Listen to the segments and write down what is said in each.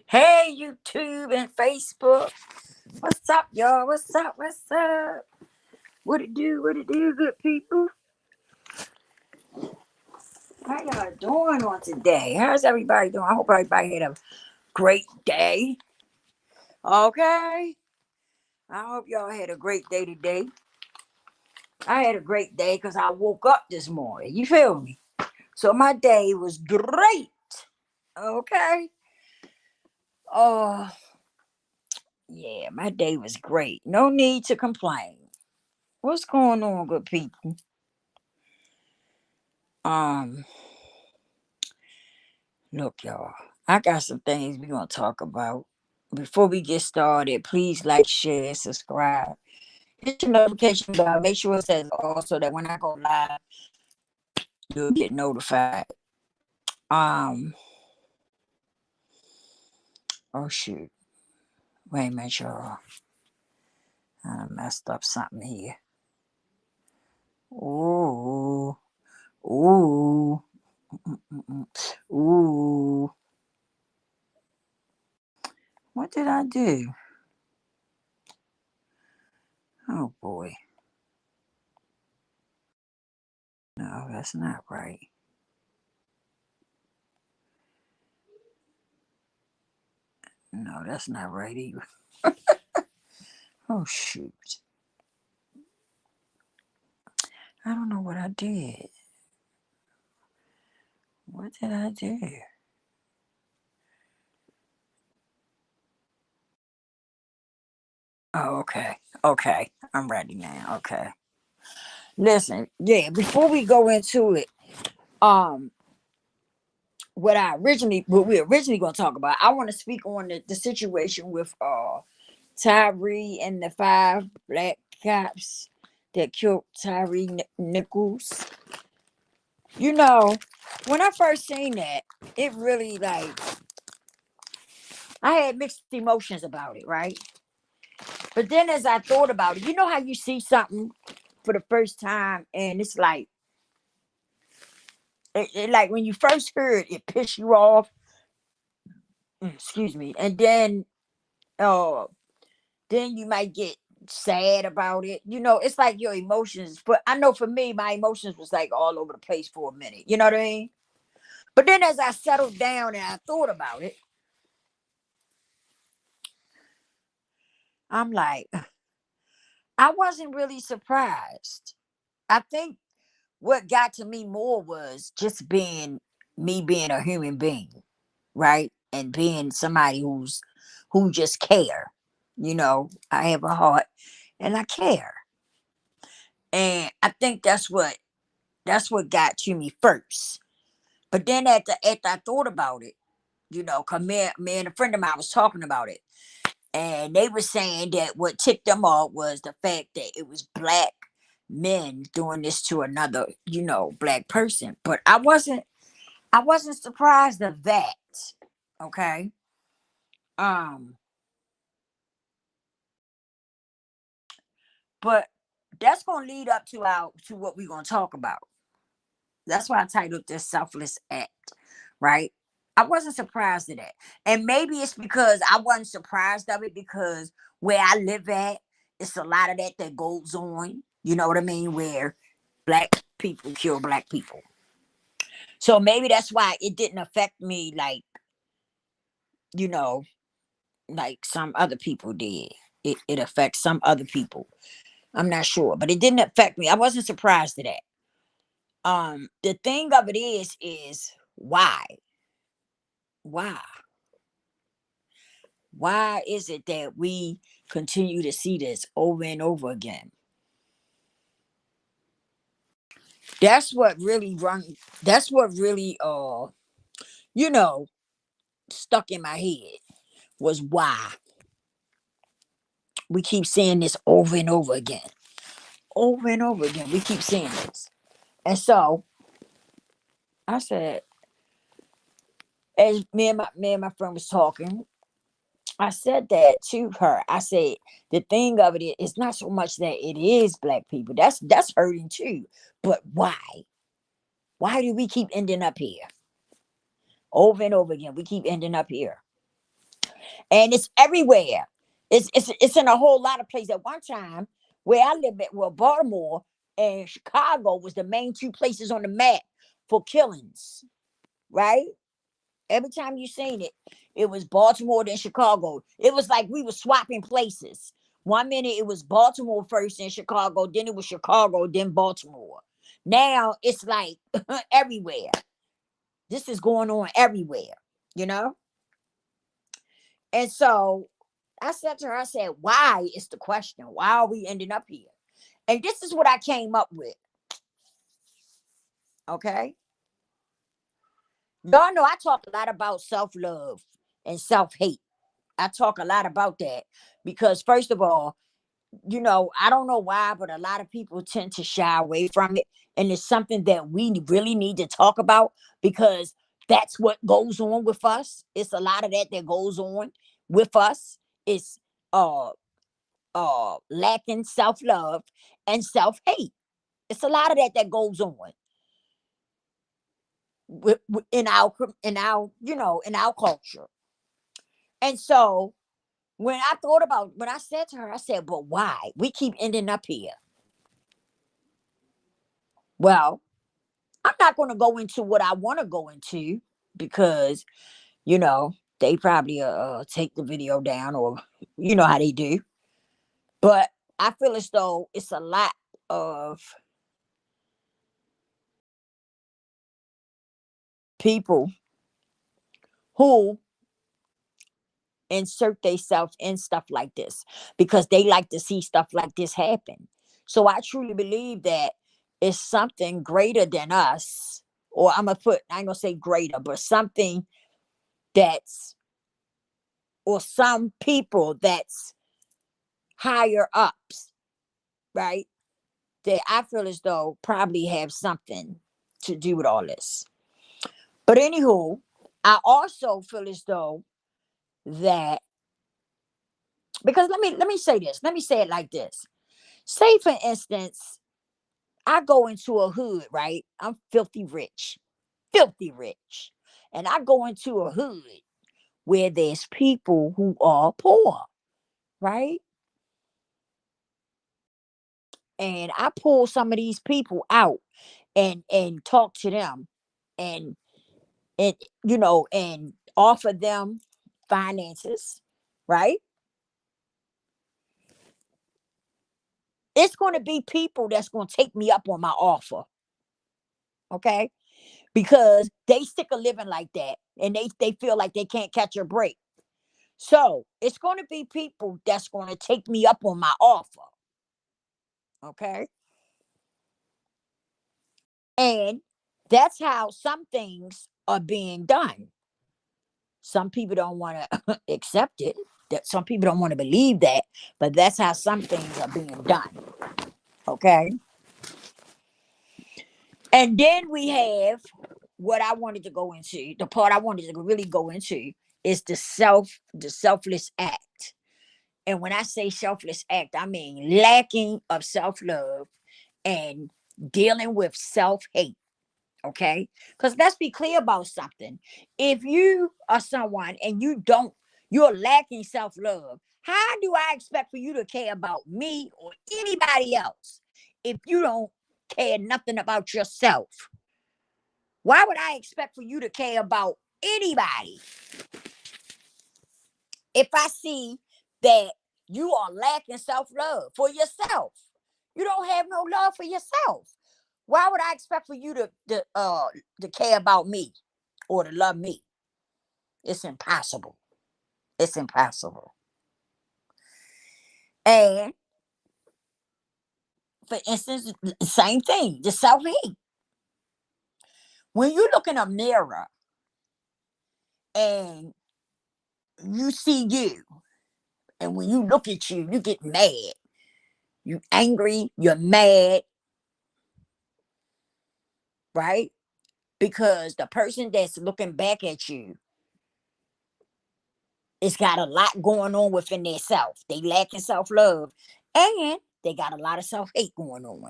Hey, YouTube and Facebook. What's up, y'all? What's up? What's up? What it do? What it do, good people? How y'all doing on today? How's everybody doing? I hope everybody had a great day. Okay. I hope y'all had a great day today. I had a great day because I woke up this morning. You feel me? So my day was great. Okay. Oh, yeah, my day was great. No need to complain. What's going on, good people? Um, Look, y'all, I got some things we're gonna talk about. Before we get started, please like, share, subscribe. Hit your notification bell. Make sure it says all so that when I go live, you'll get notified. Um, oh shoot. Wait a minute, y'all. I messed up something here. Ooh. Ooh. Mm-mm-mm. Ooh. What did I do? Oh boy. No, that's not right. No, that's not right either. Oh shoot. I don't know what I did. What did I do? Oh, okay. Okay. I'm ready now. Okay. Listen, yeah, before we go into it, um, what we originally gonna talk about, I wanna speak on the situation with Tyree and the five black cops that killed Tyree Nichols. You know, when I first seen that, it really like I had mixed emotions about it, right? But then as I thought about it, you know how you see something for the first time and it's like like when you first heard it piss you off, excuse me, and uh then you might get sad about it. You know, it's like your emotions, but I know for me my emotions was like all over the place for a minute. You know what I mean? But then as I settled down and I thought about it, I'm like I wasn't really surprised. I think what got to me more was just being me being a human being, right? And being somebody who just care. You know, I have a heart and I care. And I think that's what got to me first. But then after I thought about it, you know, cause me and a friend of mine was talking about it, and they were saying that what ticked them off was the fact that it was black men doing this to another, you know, black person. But I wasn't surprised of that. Okay. Um, but that's gonna lead up to what we're gonna talk about. That's why I titled this Selfless Act, right? I wasn't surprised at that. And maybe it's because I wasn't surprised of it because where I live at, it's a lot of that goes on. You know what I mean? Where black people kill black people. So maybe that's why it didn't affect me like, you know, like some other people did. It affects some other people. I'm not sure, but it didn't affect me. I wasn't surprised at that. The thing of it is why? Why? Why is it that we continue to see this over and over again? That's what really run that's what really you know, stuck in my head was why we keep seeing this over and over again. Over and over again. We keep seeing this. And so I said, as me and my friend was talking, I said that to her. I said the thing of it is, it's not so much that it is black people. That's hurting too. But why? Why do we keep ending up here? Over and over again, we keep ending up here. And it's everywhere. It's in a whole lot of places. At one time, where I live at, well, Baltimore and Chicago was the main two places on the map for killings, right? Every time you seen it, it was Baltimore then Chicago. It was like we were swapping places. One minute it was Baltimore first, then Chicago, then it was Chicago, then Baltimore. Now it's like everywhere. This is going on everywhere, you know? And so I said to her, I said, why is the question? Why are we ending up here? And this is what I came up with. Okay. Y'all know I talk a lot about self love and self hate. I talk a lot about that because, first of all, I don't know why, but a lot of people tend to shy away from it. And it's something that we really need to talk about because that's what goes on with us. It's a lot of that goes on with us. It's uh lacking self-love and self-hate. It's a lot of that goes on in our culture. And so when I said to her, I said, but why? We keep ending up here. Well, I'm not going to go into what I want to go into because, you know, they probably take the video down or you know how they do. But I feel as though it's a lot of people who insert themselves in stuff like this because they like to see stuff like this happen. So I truly believe that it's something greater than us, or I ain't gonna say greater, but something that's, or some people that's higher ups, right? That I feel as though probably have something to do with all this. But anywho, I also feel as though that, because let me say this. Let me say it like this. Say for instance, I go into a hood, right? I'm filthy rich. And I go into a hood where there's people who are poor, right? And I pull some of these people out and talk to them and and and offer them finances, right? It's going to be people that's going to take me up on my offer, okay? Because they sick of living like that and they feel like they can't catch a break. So it's going to be people that's going to take me up on my offer, okay? And that's how some things are being done. Some people don't want to accept it. That some people don't want to believe that, but that's how some things are being done. Okay. And then we have what I wanted to go into. The part I wanted to really go into is the selfless act. And when I say selfless act, I mean lacking of self-love and dealing with self-hate. Okay. Because let's be clear about something. If you are someone and you're lacking self-love, how do I expect for you to care about me or anybody else if you don't care nothing about yourself? Why would I expect for you to care about anybody if I see that you are lacking self-love for yourself? You don't have no love for yourself. Why would I expect for you to care about me or to love me? It's impossible. It's impossible. And for instance, same thing, the self-hate. When you look in a mirror and you see you, and when you look at you, you get mad. You angry, you're mad, right? Because the person that's looking back at you, it's got a lot going on within their self. They lacking self-love and they got a lot of self-hate going on.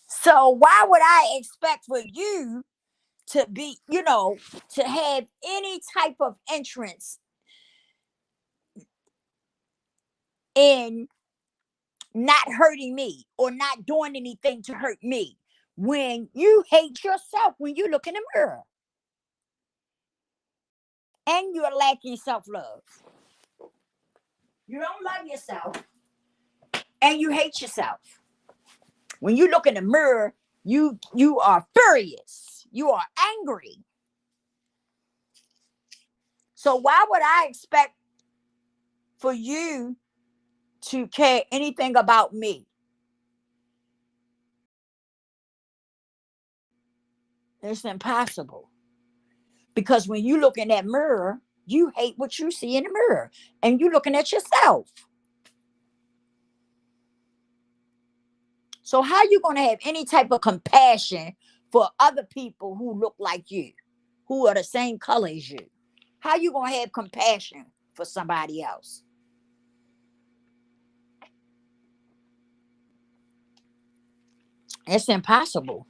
So why would I expect for you to be, to have any type of entrance in not hurting me or not doing anything to hurt me. When you hate yourself, when you look in the mirror and you're lacking self-love, you don't love yourself and you hate yourself. When you look in the mirror, you are furious, you are angry. So why would I expect for you to care anything about me? It's impossible. Because when you look in that mirror, you hate what you see in the mirror and you looking at yourself. So how you going to have any type of compassion for other people who look like you, who are the same color as you? How you going to have compassion for somebody else? It's impossible.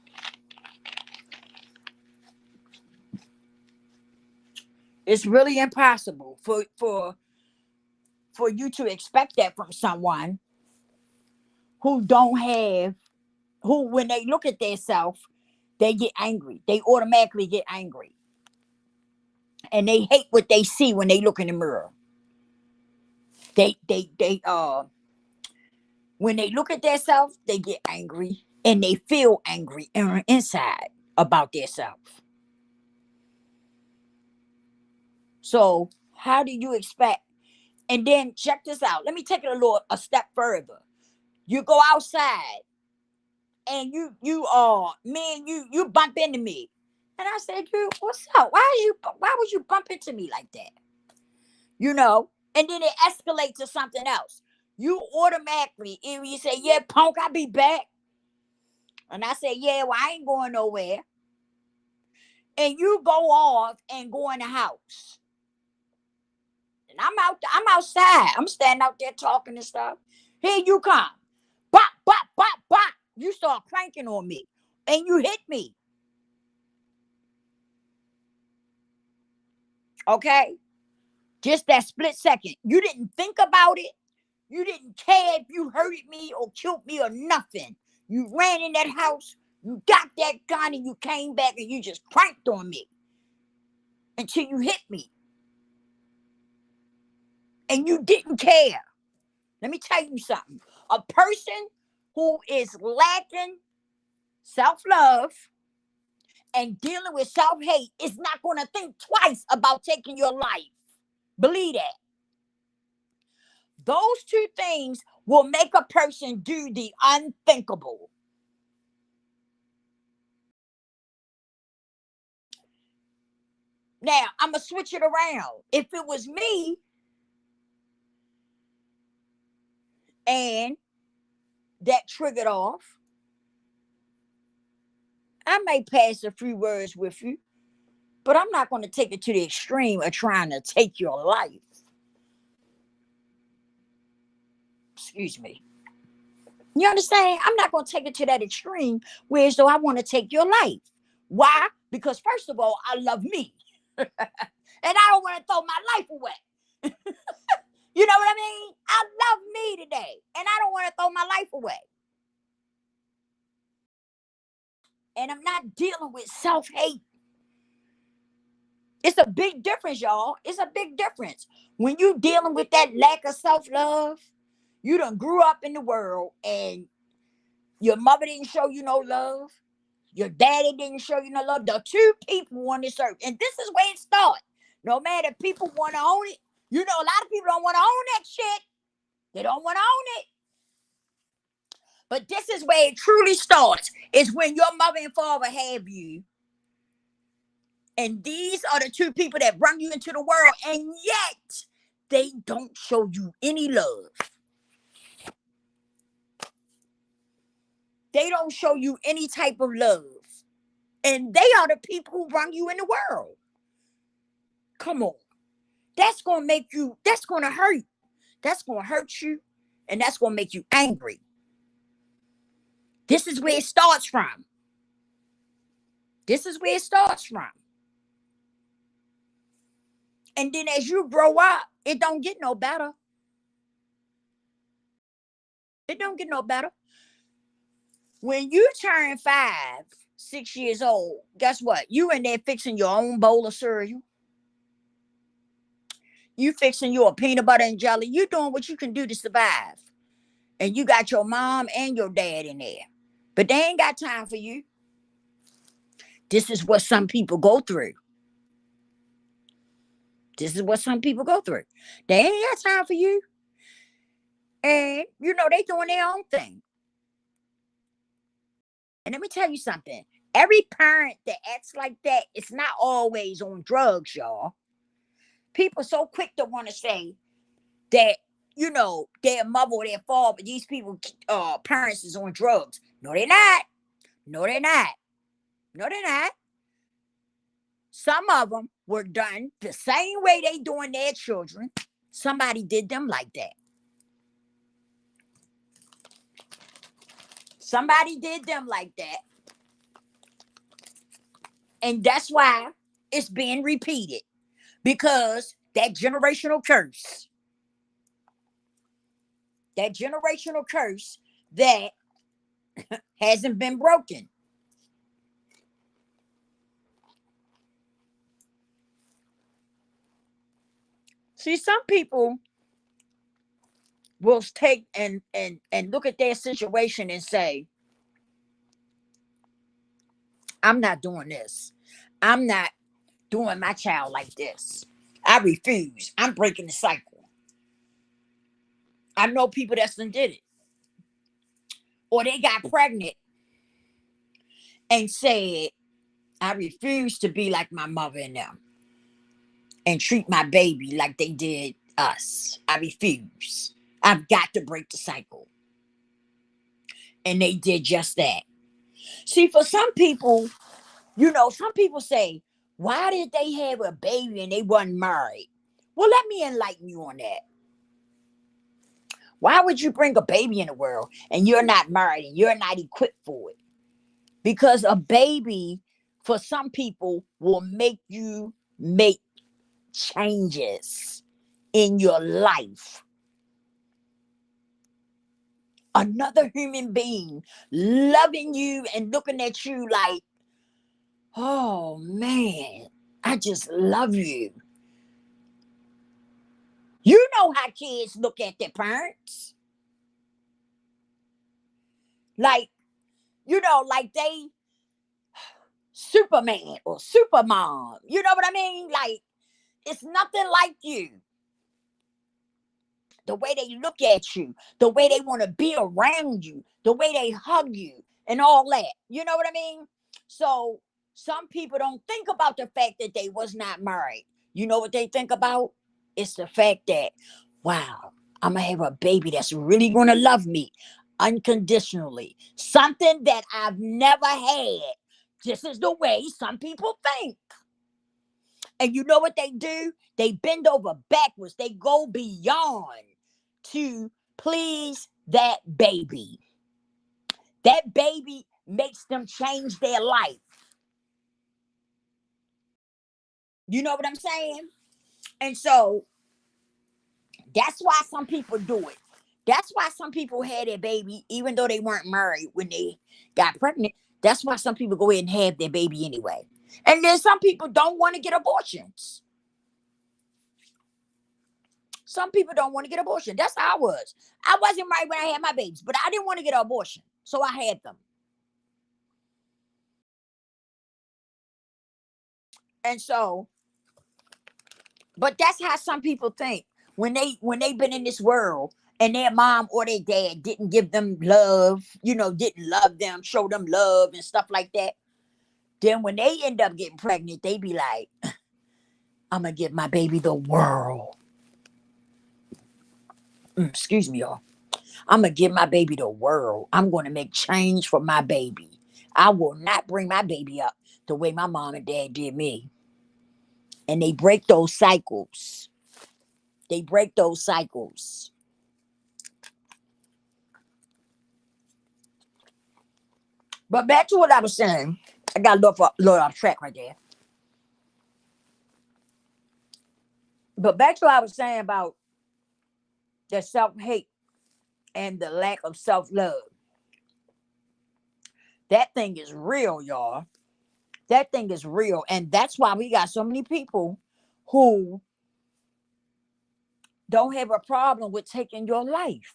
It's really impossible for you to expect that from someone who don't have, who when they look at themselves, they get angry. They automatically get angry. And they hate what they see when they look in the mirror. They when they look at themselves, they get angry and they feel angry inside about themselves. So how do you expect? And then check this out. Let me take it a step further. You go outside and me and you bump into me. And I said, dude, what's up? Why would you bump into me like that? And then it escalates to something else. You automatically, if you say, yeah, punk, I'll be back. And I say, yeah, well, I ain't going nowhere. And you go off and go in the house. And I'm outside. I'm standing out there talking and stuff. Here you come. Bop, bop, bop, bop. You start cranking on me. And you hit me. Okay? Just that split second. You didn't think about it. You didn't care if you hurted me or killed me or nothing. You ran in that house, you got that gun, and you came back and you just cranked on me until you hit me. And you didn't care. Let me tell you something. A person who is lacking self-love and dealing with self-hate is not going to think twice about taking your life. Believe that. Those two things will make a person do the unthinkable. Now, I'm going to switch it around. If it was me and that triggered off, I may pass a few words with you, but I'm not going to take it to the extreme of trying to take your life. Excuse me. You understand? I'm not going to take it to that extreme where as though I want to take your life. Why? Because first of all, I love me. And I don't want to throw my life away. You know what I mean? I love me today. And I don't want to throw my life away. And I'm not dealing with self-hate. It's a big difference, y'all. It's a big difference. When you dealing with that lack of self-love, you done grew up in the world and your mother didn't show you no love. Your daddy didn't show you no love. The two people on this earth. And this is where it starts. No matter if people want to own it. A lot of people don't want to own that shit. They don't want to own it. But this is where it truly starts. It's when your mother and father have you. And these are the two people that bring you into the world. And yet, they don't show you any love. They don't show you any type of love. And they are the people who bring you in the world. Come on. That's going to make you, that's going to hurt. That's going to hurt you. And that's going to make you angry. This is where it starts from. This is where it starts from. And then as you grow up, it don't get no better. It don't get no better. When you turn 5, 6 years old, guess what? You in there fixing your own bowl of cereal. You fixing your peanut butter and jelly. You doing what you can do to survive. And you got your mom and your dad in there. But they ain't got time for you. This is what some people go through. This is what some people go through. They ain't got time for you. And, they doing their own thing. And let me tell you something. Every parent that acts like that, it's not always on drugs, y'all. People so quick to want to say that, their mother or their father, but these people, parents is on drugs. No, they're not. No, they're not. No, they're not. Some of them were done the same way they doing their children. Somebody did them like that. Somebody did them like that. And that's why it's being repeated. Because that generational curse that hasn't been broken. See, some people will take and look at their situation and say, I'm not doing this. I'm not doing my child like this. I refuse. I'm breaking the cycle. I know people that's done did it. Or they got pregnant and said, I refuse to be like my mother and them and treat my baby like they did us. I refuse. I've got to break the cycle. And they did just that. See, for some people, some people say, why did they have a baby and they wasn't married? Well, let me enlighten you on that. Why would you bring a baby in the world and you're not married and you're not equipped for it? Because a baby, for some people, will make you make changes in your life. Another human being loving you and looking at you like, oh man, I just love you. You know how kids look at their parents. Like, like they Superman or Supermom. You know what I mean? Like, it's nothing like you. The way they look at you, the way they want to be around you, the way they hug you, and all that. You know what I mean? So some people don't think about the fact that they was not married. You know what they think about? It's the fact that, wow, I'm gonna have a baby that's really gonna love me unconditionally. Something that I've never had. This is the way some people think. And you know what they do? They bend over backwards. They go beyond to please that baby. That baby makes them change their life. You know what I'm saying? And so that's why some people do it. That's why some people had their baby, even though they weren't married when they got pregnant. That's why some people go ahead and have their baby anyway. And then some people don't want to get abortions. Some people don't want to get abortion. That's how I was. I wasn't married when I had my babies, but I didn't want to get an abortion. So I had them. And so, but that's how some people think when they've been in this world and their mom or their dad didn't give them love, didn't love them, show them love and stuff like that. Then when they end up getting pregnant, they be like, I'm gonna give my baby the world. Excuse me, y'all. I'm gonna give my baby the world. I'm gonna make change for my baby. I will not bring my baby up the way my mom and dad did me. And they break those cycles. They break those cycles. But back to what I was saying. I got a little off track right there. But back to what I was saying about the self hate and the lack of self love. That thing is real, y'all. That thing is real. And that's why we got so many people who don't have a problem with taking your life.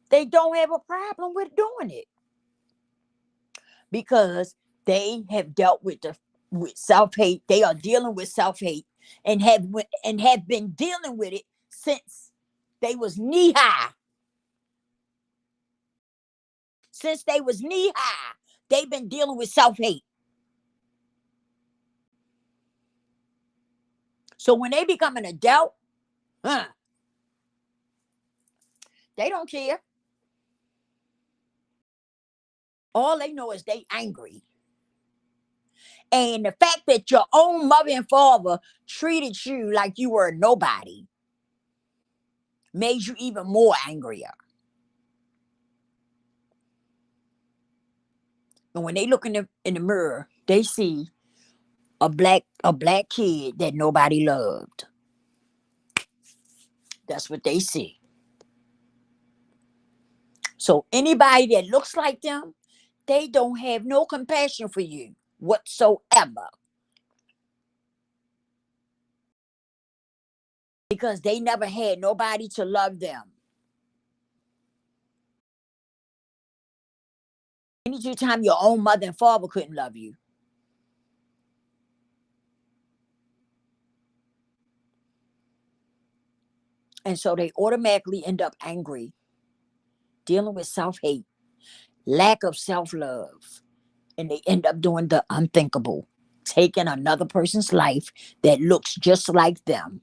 They don't have a problem with doing it because they have dealt with with self hate. They are dealing with self hate and have been dealing with it since they was knee high. Since they was knee high, they've been dealing with self hate. So when they become an adult, huh, they don't care. All they know is they angry. And the fact that your own mother and father treated you like you were nobody made you even more angrier. And when they look in the mirror, they see a black kid that nobody loved. That's what they see. So anybody that looks like them, they don't have no compassion for you whatsoever. Because they never had nobody to love them. Anytime your own mother and father couldn't love you. And so they automatically end up angry, dealing with self hate, lack of self love, and they end up doing the unthinkable, taking another person's life that looks just like them.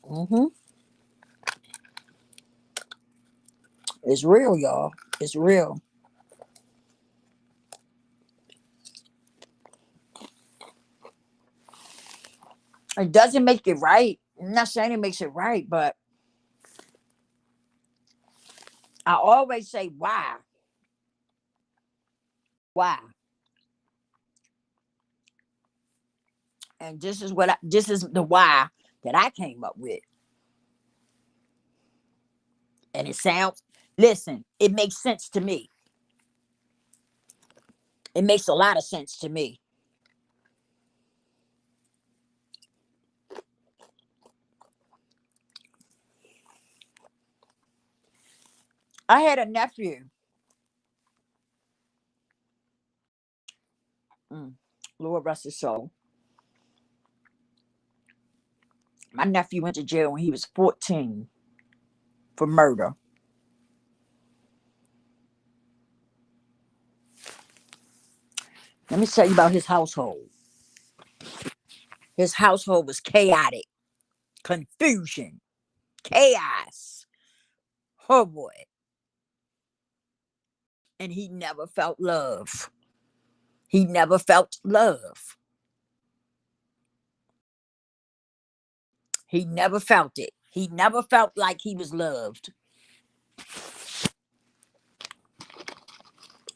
Hmm. It's real, y'all. It's real. It doesn't make it right. I'm not saying it makes it right, but I always say, why? Why? And this is the why that I came up with. And it sounds, listen, it makes sense to me. It makes a lot of sense to me. I had a nephew. Mm, Lord rest his soul. My nephew went to jail when he was 14 for murder. Let me tell you about his household. His household was chaotic, confusion, chaos. Oh boy. And he never felt love. He never felt love. He never felt it. He never felt like he was loved.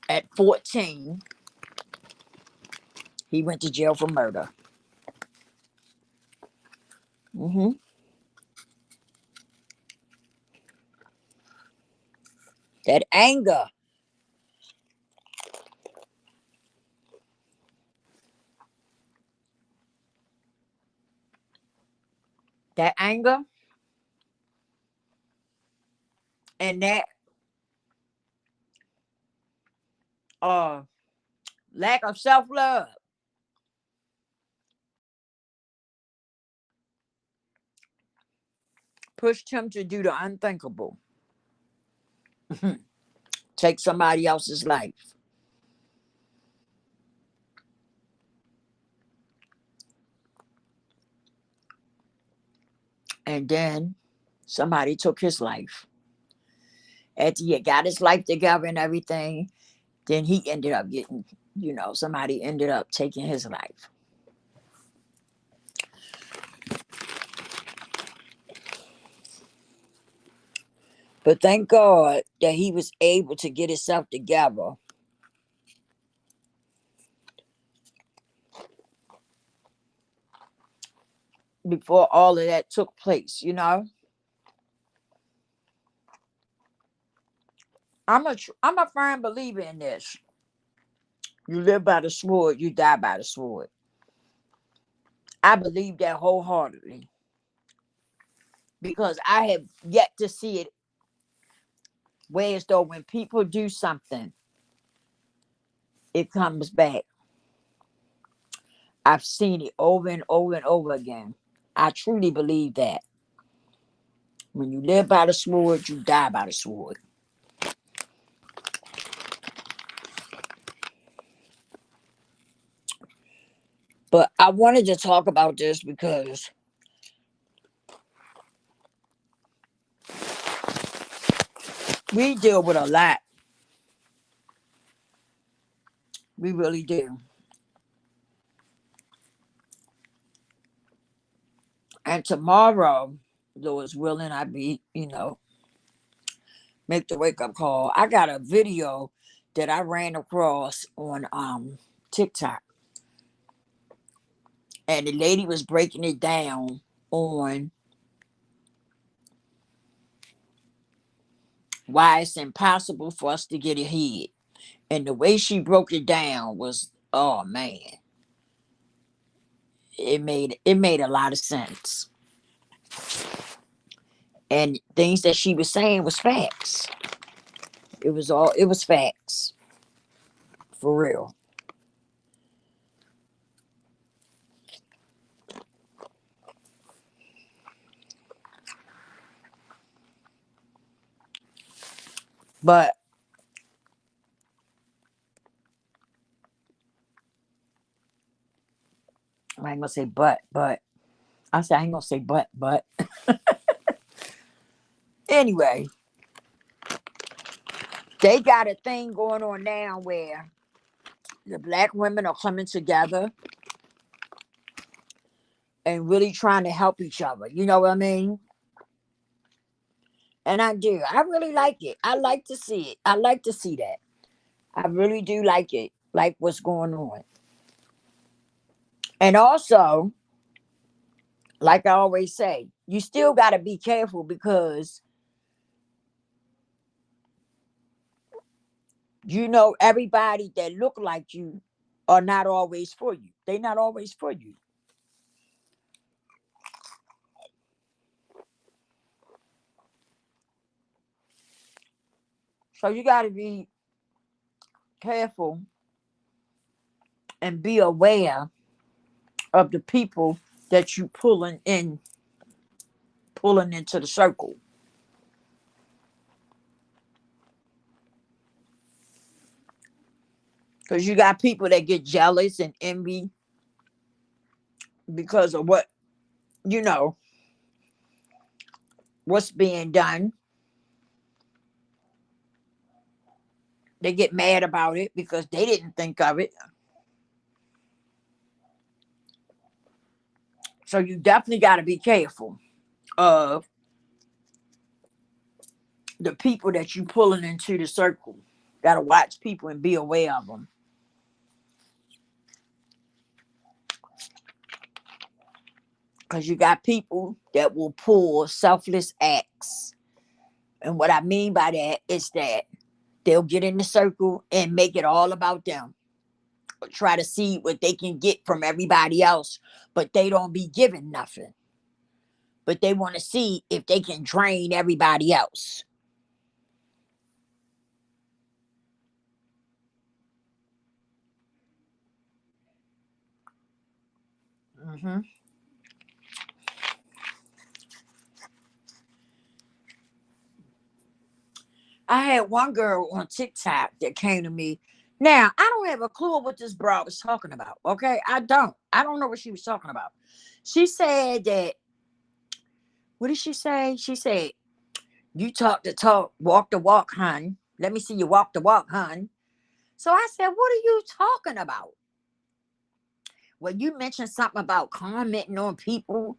At 14, he went to jail for murder. Hmm. That anger, that anger, and that uh lack of self love pushed him to do the unthinkable. Take somebody else's life. And then somebody took his life. After he had got his life together and everything, then he ended up getting, somebody ended up taking his life. But thank God that he was able to get himself together before all of that took place, you know? I'm a firm believer in this. You live by the sword, you die by the sword. I believe that wholeheartedly because I have yet to see it whereas though when people do something, it comes back. I've seen it over and over and over again. I truly believe that. When you live by the sword, you die by the sword. But I wanted to talk about this because we deal with a lot. We really do. And tomorrow, Lord's willing, I be, make the wake up call. I got a video that I ran across on TikTok. And the lady was breaking it down on why it's impossible for us to get ahead. And the way she broke it down was, oh man, it made a lot of sense. And things that she was saying was facts. It was facts for real. But I ain't gonna say but I said I ain't gonna say but anyway, they got a thing going on now where the black women are coming together and really trying to help each other. You know what I mean? And I do. I really like it. I like to see it. I like to see that. I really do like it. Like what's going on. And also, like I always say, you still got to be careful because everybody that look like you are not always for you. They not always for you. So you got to be careful and be aware of the people that you pulling into the circle. Because you got people that get jealous and envy because of you know, what's being done. They get mad about it because they didn't think of it. So you definitely got to be careful of the people that you pulling into the circle. Got to watch people and be aware of them. Because you got people that will pull selfless acts. And what I mean by that is that they'll get in the circle and make it all about them. Try to see what they can get from everybody else, but they don't be giving nothing. But they want to see if they can drain everybody else. Hmm. I had one girl on TikTok that came to me. Now, I don't have a clue what this broad was talking about. Okay. I don't. I don't know what she was talking about. She said that, what did she say? She said, you talk the talk, walk the walk, hun. Let me see you walk the walk, hun. So I said, what are you talking about? Well, you mentioned something about commenting on people,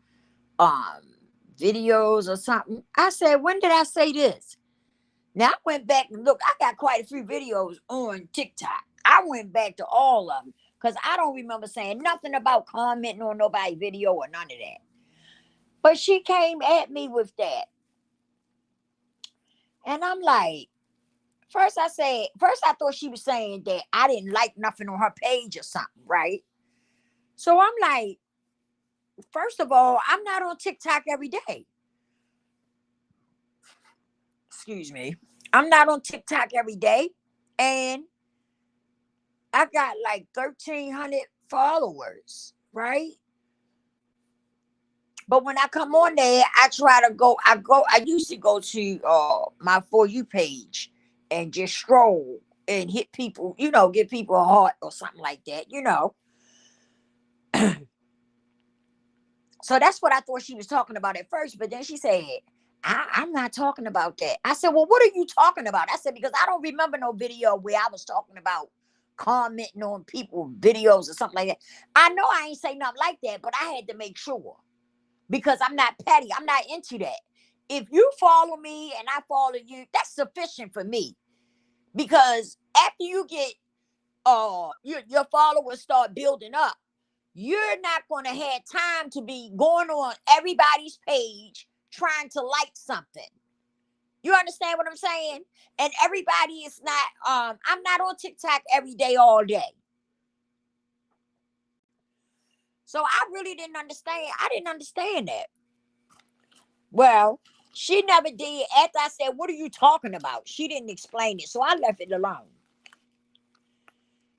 um, videos or something. I said, when did I say this? Now I went back and look, I got quite a few videos on TikTok. I went back to all of them because I don't remember saying nothing about commenting on nobody's video or none of that. But she came at me with that. And I'm like, first I thought she was saying that I didn't like nothing on her page or something, right? So I'm like, first of all, I'm not on TikTok every day. Excuse me. I'm not on TikTok every day. And I got like 1,300 followers, right? But when I come on there, I usually go to my For You page and just stroll and hit people, give people a heart or something like that. So that's what I thought she was talking about at first. But then she said, I'm not talking about that. I said, well, what are you talking about? I said, because I don't remember no video where I was talking about commenting on people videos or something like that. I know I ain't say nothing like that, but I had to make sure because I'm not petty. I'm not into that. If you follow me and I follow you, that's sufficient for me. Because after you get your followers start building up, you're not going to have time to be going on everybody's page trying to like something. You understand what I'm saying? And everybody is not, I'm not on TikTok every day, all day. So I really didn't understand. I didn't understand that. Well, she never did. After I said, what are you talking about? She didn't explain it. So I left it alone.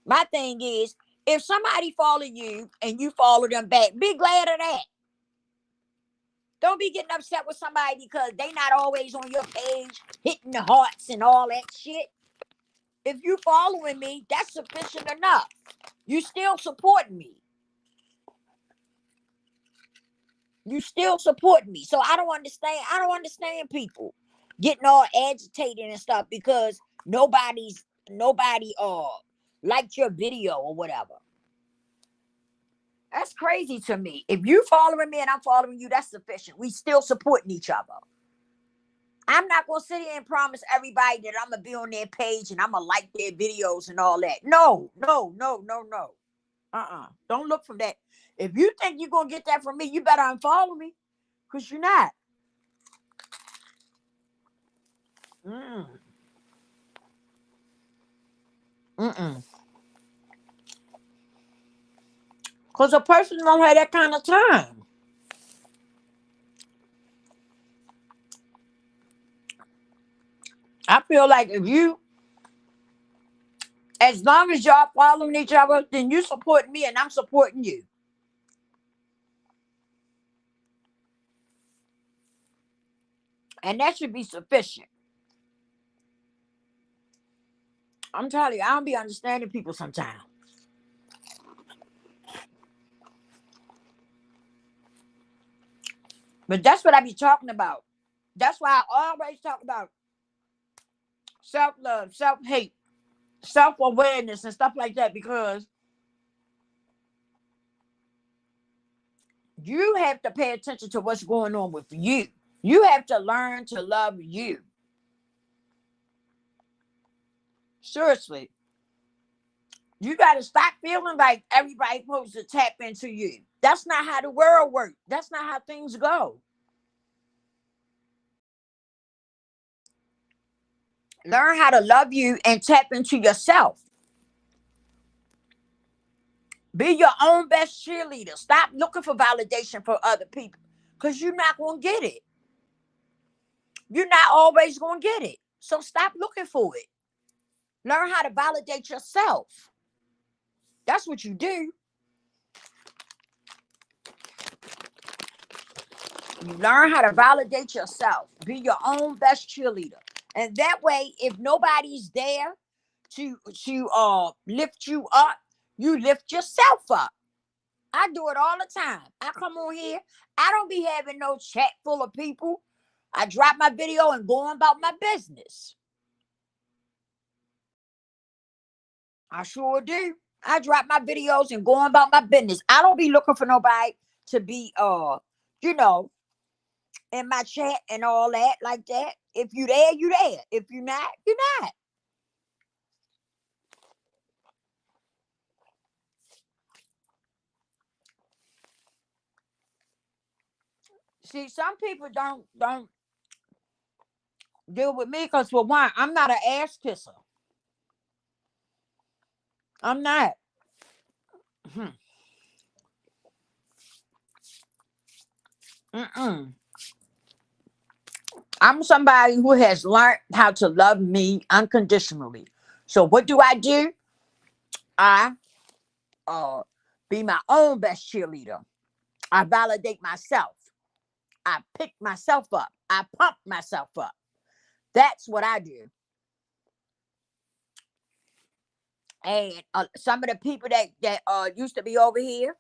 My thing is, if somebody follow you and you follow them back, be glad of that. Don't be getting upset with somebody because they not always on your page hitting the hearts and all that shit. If you following me, that's sufficient enough. You still supporting me. You still support me. So I don't understand. I don't understand people getting all agitated and stuff because nobody liked your video or whatever. That's crazy to me. If you following me and I'm following you, that's sufficient. We still supporting each other. I'm not gonna sit here and promise everybody that I'm gonna be on their page and I'm gonna like their videos and all that. No, no, no, no, no. Don't look from that. If you think you're gonna get that from me, you better unfollow me. Cause you're not. Mm. Mm-mm. Cause a person don't have that kind of time. I feel like if you, as long as y'all following each other, then you support me and I'm supporting you. And that should be sufficient. I'm telling you, I don't be understanding people sometimes. But that's what I be talking about. That's why I always talk about self-love, self-hate, self-awareness and stuff like that because you have to pay attention to what's going on with you. You have to learn to love you. Seriously. You got to stop feeling like everybody's supposed to tap into you. That's not how the world works. That's not how things go. Learn how to love you and tap into yourself. Be your own best cheerleader. Stop looking for validation from other people because you're not going to get it. You're not always going to get it. So stop looking for it. Learn how to validate yourself. That's what you do. You learn how to validate yourself. Be your own best cheerleader. And that way, if nobody's there to lift you up, you lift yourself up. I do it all the time. I come on here. I don't be having no chat full of people. I drop my video and go on about my business. I sure do. I drop my videos and go on about my business. I don't be looking for nobody to be you know, in my chat and all that like that. If you there, you there. If you not, you not. See, some people don't deal with me because for one, I'm not an ass kisser. I'm not. Hmm. Mm-mm. I'm somebody who has learned how to love me unconditionally. So what do? I uh be my own best cheerleader. I validate myself. I pick myself up. I pump myself up. That's what I do. And some of the people that used to be over here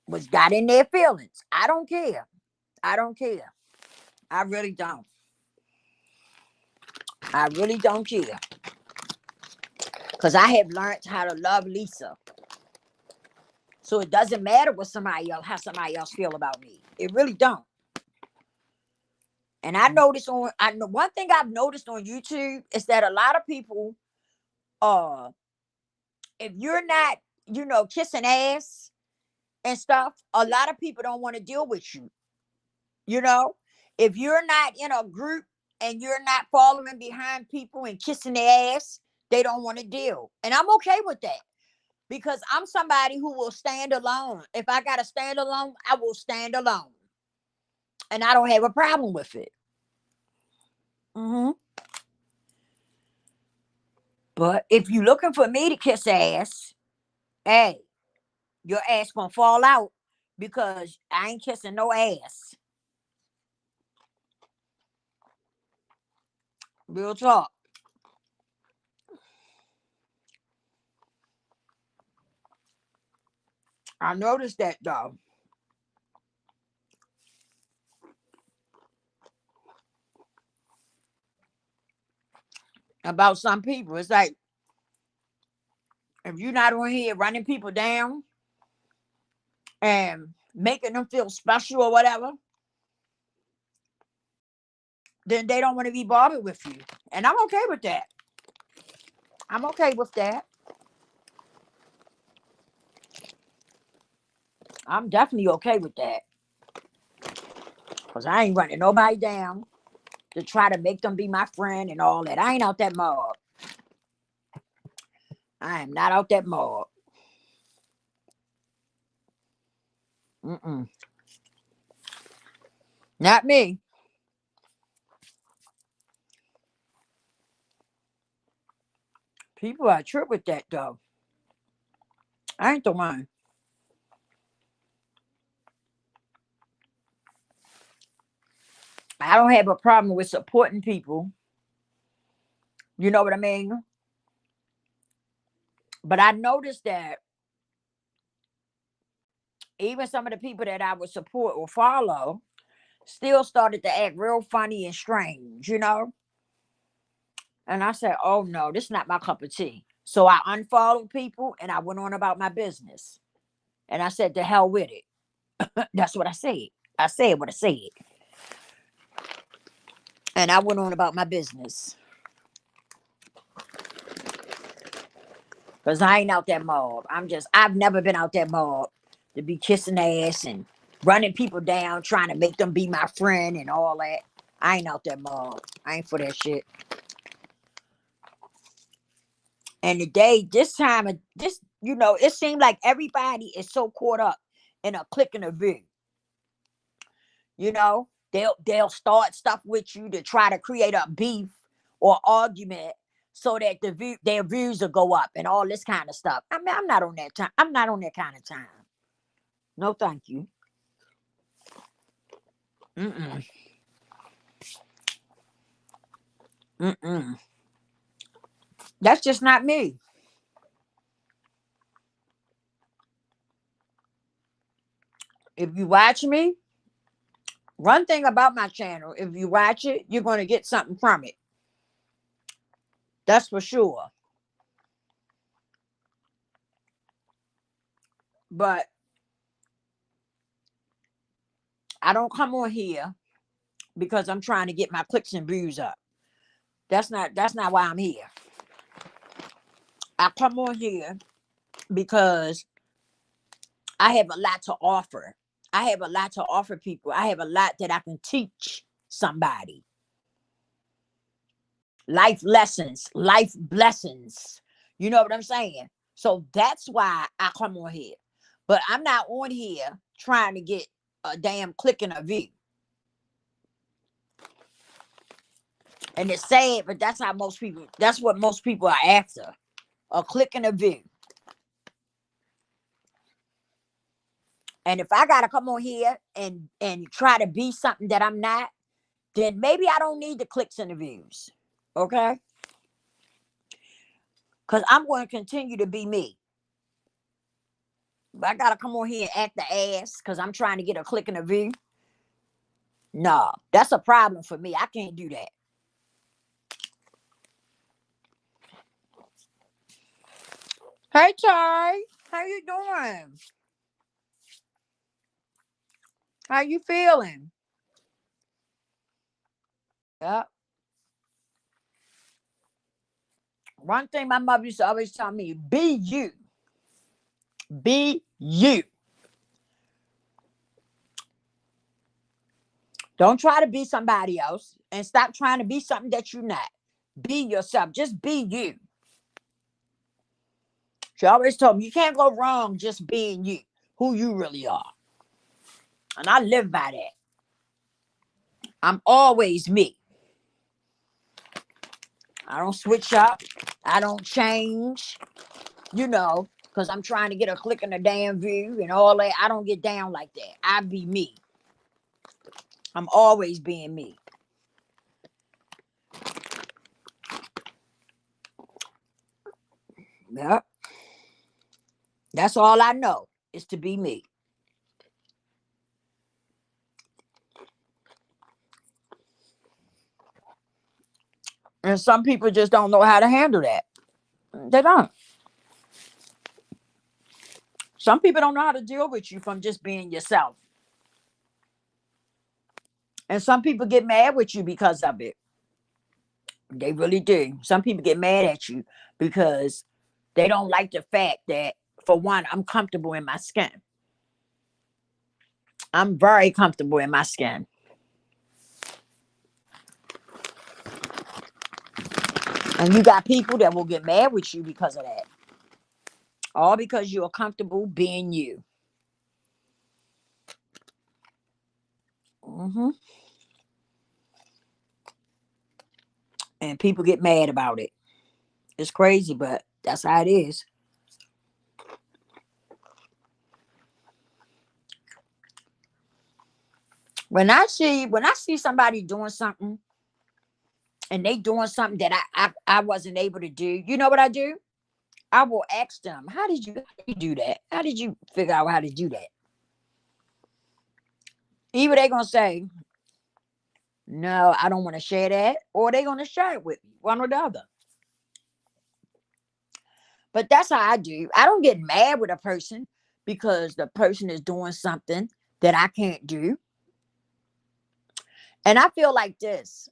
was got in their feelings. I don't care. I don't care. I really don't. I really don't care. Because I have learned how to love Lisa. So it doesn't matter what somebody else, how somebody else feel about me. It really don't. And I know one thing I've noticed on YouTube is that a lot of people, uh, if you're not, kissing ass and stuff, a lot of people don't want to deal with you. You know, if you're not in a group and you're not following behind people and kissing their ass, they don't want to deal. And I'm okay with that because I'm somebody who will stand alone. If I got to stand alone, I will stand alone. And I don't have a problem with it. Hmm. But if you're looking for me to kiss ass, hey, your ass gonna fall out because I ain't kissing no ass. Real talk. I noticed that though about some people. It's like if you're not on here running people down and making them feel special or whatever, then they don't want to be bothered with you. And I'm okay with that. I'm okay with that. I'm definitely okay with that. Because I ain't running nobody down to try to make them be my friend and all that. I ain't out that mob. I am not out that mob. Mm-mm. Not me. People are trip with that though. I ain't the one. I don't have a problem with supporting people. You know what I mean? But I noticed that even some of the people that I would support or follow still started to act real funny and strange. And I said, oh no, this is not my cup of tea. So I unfollowed people and I went on about my business. And I said, to hell with it. That's what I said. I said what I said. And I went on about my business. Because I ain't out that mob. I've never been out that mob to be kissing ass and running people down, trying to make them be my friend and all that. I ain't out that mob. I ain't for that shit. And this time, it seemed like everybody is so caught up in a click and a view. They'll start stuff with you to try to create a beef or argument so that their views will go up and all this kind of stuff. I mean, I'm not on that time. I'm not on that kind of time. No, thank you. Mm-mm. Mm-mm. That's just not me. If you watch me, one thing about my channel, if you watch it, you're going to get something from it. That's for sure. But I don't come on here because I'm trying to get my clicks and views up. That's not why I'm here. I come on here because I have a lot to offer. I have a lot to offer people. I have a lot that I can teach somebody. Life lessons, life blessings. You know what I'm saying? So that's why I come on here. But I'm not on here trying to get a damn click and a view. And it's sad, but that's what most people are after. A click and a view. And if I gotta come on here and try to be something that I'm not, then maybe I don't need the clicks and the views. Okay? Because I'm going to continue to be me. But I gotta come on here and act the ass because I'm trying to get a click and a view. No, that's a problem for me. I can't do that. Hey Ty, how you doing? How you feeling? Yeah. One thing my mother used to always tell me: be you. Be you. Don't try to be somebody else and stop trying to be something that you're not. Be yourself. Just be you. She always told me you can't go wrong just being you, who you really are. And I live by that. I'm always me. I don't switch up. I don't change, because I'm trying to get a click in the damn view and all that. I don't get down like that. I be me. I'm always being me. Yep. That's all I know is to be me. And some people just don't know how to handle that. They don't. Some people don't know how to deal with you from just being yourself. And some people get mad with you because of it. They really do. Some people get mad at you because they don't like the fact that, for one, I'm comfortable in my skin. I'm very comfortable in my skin. And you got people that will get mad with you because of that. All because you're comfortable being you. hmm And people get mad about it. It's crazy, but that's how it is. When I see somebody doing something and they doing something that I wasn't able to do, you know what I do? I will ask them, how did you do that? How did you figure out how to do that? Either they gonna say, no, I don't want to share that, or they gonna share it with me, one or the other. But that's how I do. I don't get mad with a person because the person is doing something that I can't do. And I feel like this: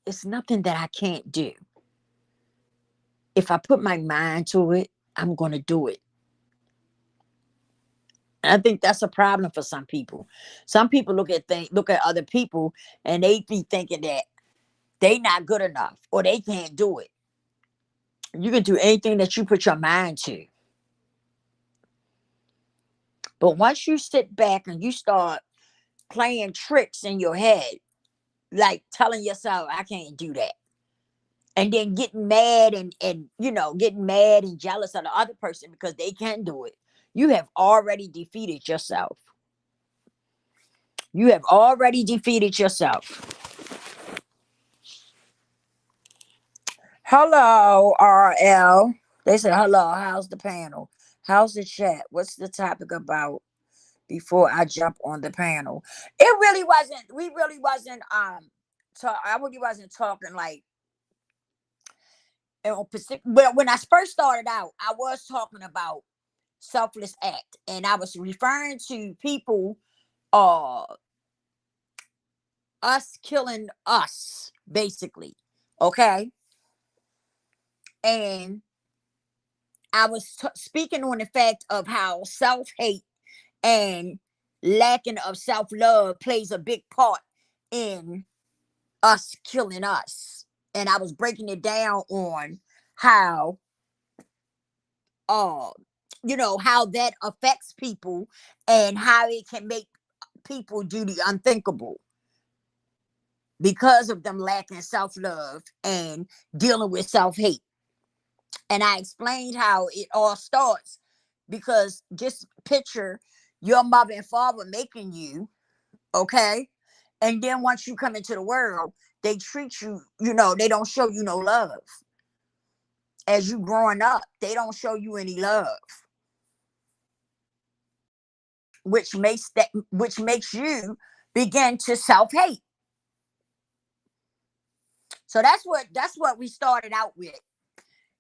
it's nothing that I can't do. If I put my mind to it, I'm gonna do it. And I think that's a problem for some people. Some people look at other people and they be thinking that they not good enough or they can't do it. You can do anything that you put your mind to. But once you sit back and you start playing tricks in your head, like telling yourself, I can't do that. And then getting mad and getting mad and jealous of the other person because they can do it. You have already defeated yourself. You have already defeated yourself. Hello, RL. They said, hello, how's the panel? How's the chat? What's the topic about before I jump on the panel? We really wasn't, I really wasn't talking like, well, when I first started out, I was talking about Selfless Act. And I was referring to people, uh, us killing us, basically. Okay. And I was speaking on the fact of how self hate and lacking of self love plays a big part in us killing us. And I was breaking it down on how, uh, how that affects people and how it can make people do the unthinkable because of them lacking self love and dealing with self hate. And I explained how it all starts because just picture your mother and father making you, okay? And then once you come into the world, they treat you, they don't show you no love. As you growing up, they don't show you any love, which makes you begin to self-hate. So that's what we started out with.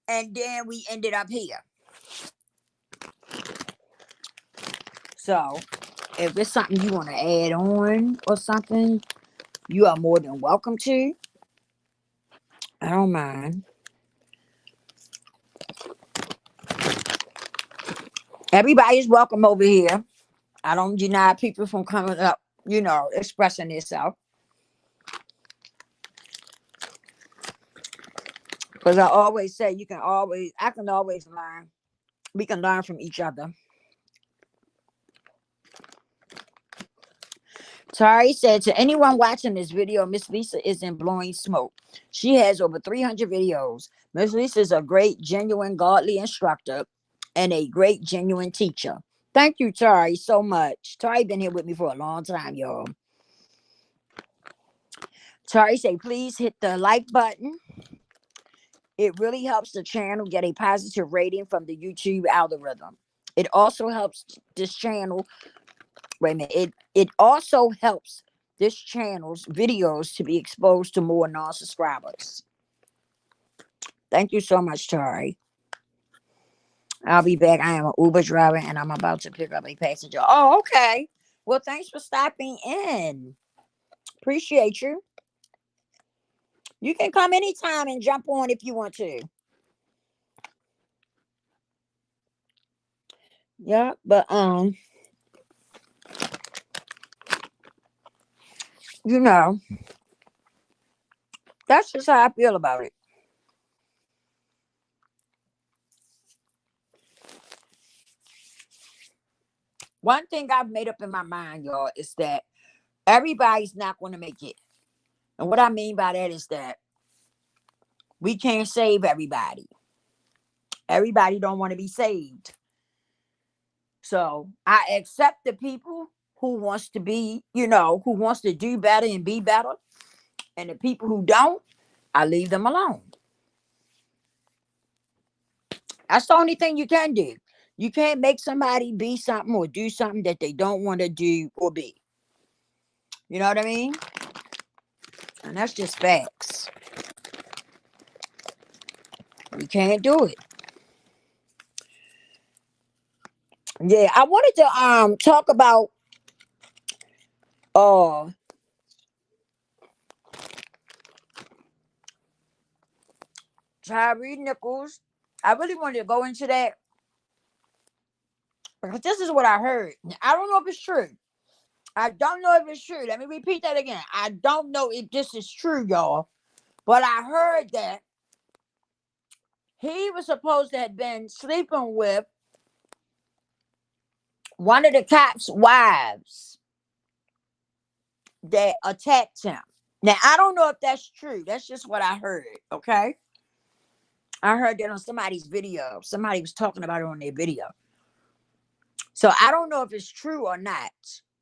And then we ended up here. So if it's something you want to add on or something, you are more than welcome to. I don't mind. Everybody's welcome over here. I don't deny people from coming up, expressing themselves. Because I always say I can always learn. We can learn from each other. Tari said to anyone watching this video, Miss Lisa isn't blowing smoke. She has over 300 videos. Miss Lisa is a great, genuine, godly instructor and a great, genuine teacher. Thank you, Tari, so much. Tari been here with me for a long time, y'all. Tari say, please hit the like button. It really helps the channel get a positive rating from the YouTube algorithm. It also helps this channel. Wait a minute. It also helps this channel's videos to be exposed to more non-subscribers. Thank you so much, Tari. I'll be back. I am an Uber driver and I'm about to pick up a passenger. Oh, okay. Well, thanks for stopping in. Appreciate you. You can come anytime and jump on if you want to. Yeah, but you know, that's just how I feel about it. One thing I've made up in my mind, y'all, is that everybody's not going to make it. And what I mean by that is that we can't save everybody. Everybody don't want to be saved. So I accept the people who wants to be, who wants to do better and be better. And the people who don't, I leave them alone. That's the only thing you can do. You can't make somebody be something or do something that they don't want to do or be. You know what I mean? And that's just facts. We can't do it. Yeah, I wanted to talk about uh Tyree Nichols. I really wanted to go into that because this is what I heard. I don't know if it's true. I don't know if it's true. Let me repeat that again. I don't know if this is true, y'all. But I heard that he was supposed to have been sleeping with one of the cops' wives that attacked him. Now, I don't know if that's true. That's just what I heard. Okay. I heard that on somebody's video. Somebody was talking about it on their video. So I don't know if it's true or not.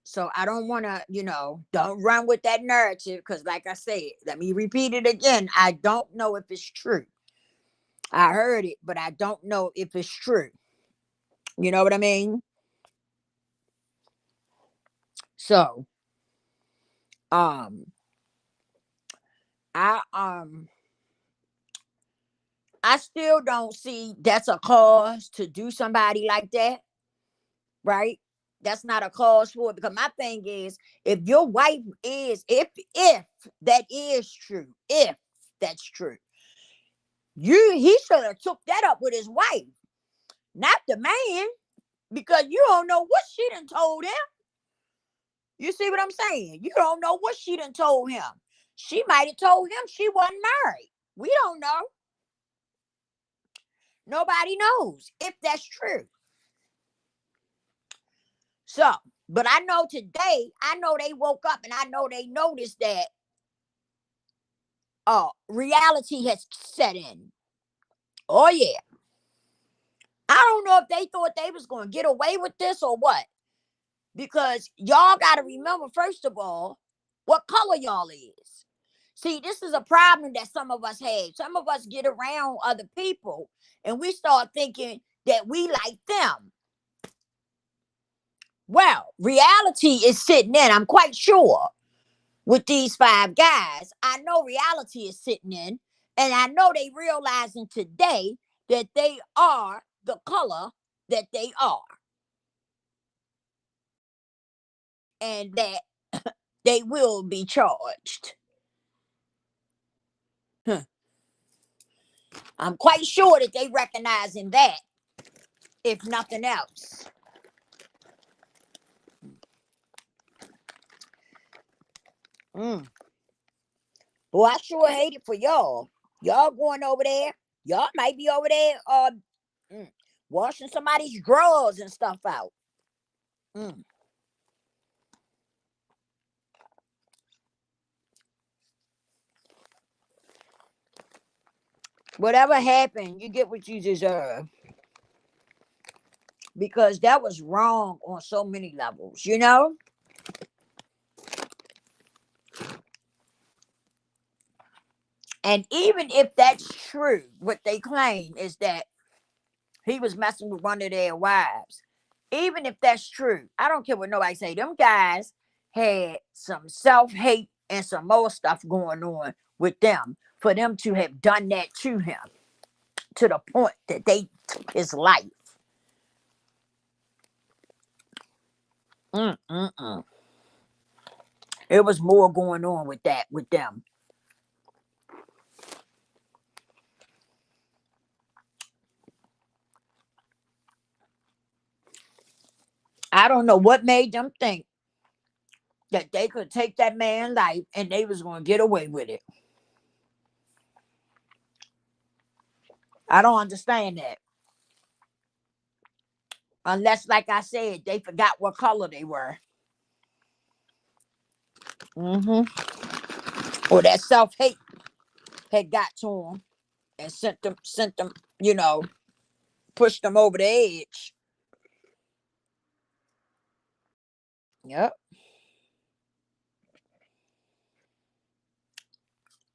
So I don't want to, don't run with that narrative because, like I said, let me repeat it again. I don't know if it's true. I heard it, but I don't know if it's true. You know what I mean? So, um, I I still don't see that's a cause to do somebody like that, right? That's not a cause for it. Because my thing is, if your wife is, if that is true, if that's true, he should have took that up with his wife, not the man, because you don't know what she done told him. You see what I'm saying? You don't know what she done told him. She might have told him she wasn't married. We don't know. Nobody knows if that's true. So, but I know today, I know they woke up and I know they noticed that reality has set in. Oh yeah. I don't know if they thought they was going to get away with this or what. Because y'all got to remember, first of all, what color y'all is. See, this is a problem that some of us have. Some of us get around other people and we start thinking that we like them. Well, reality is sitting in, I'm quite sure, with these 5 guys. I know reality is sitting in, and I know they realizing today that they are the color that they are, and that they will be charged. Huh. I'm quite sure that they recognizing that, if nothing else. Mm. Boy, I sure hate it for y'all. Y'all going over there. Y'all might be over there mm, washing somebody's drawers and stuff out. Mm. Whatever happened, you get what you deserve. Because that was wrong on so many levels, you know? And even if that's true, what they claim is that he was messing with one of their wives. Even if that's true, I don't care what nobody say. Them guys had some self-hate and some more stuff going on with them for them to have done that to him, to the point that they took his life. Mm-mm-mm. There was more going on with that, with them. I don't know what made them think that they could take that man's life and they was going to get away with it. I don't understand that. Unless, like I said, they forgot what color they were. Mm-hmm. Or that self-hate had got to them and sent them, you know, pushed them over the edge. Yep.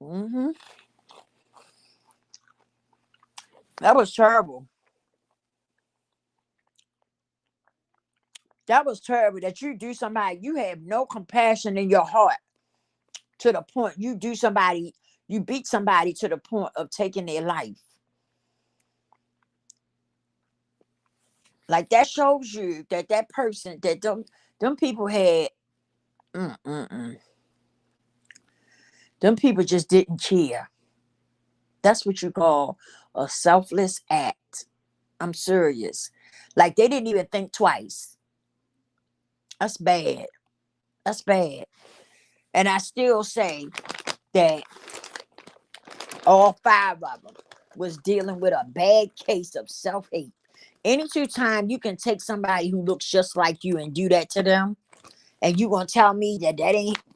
Mm-hmm. That was terrible. That was terrible that you do somebody, you have no compassion in your heart to the point you do somebody, you beat somebody to the point of taking their life. Like that shows you that that person, that them people had, mm-mm-mm. Them people just didn't care. That's what you call a selfless act. I'm serious. Like they didn't even think twice. That's bad. That's bad. And I still say that all 5 of them was dealing with a bad case of self-hate. Any two time you can take somebody who looks just like you and do that to them, and you gonna tell me that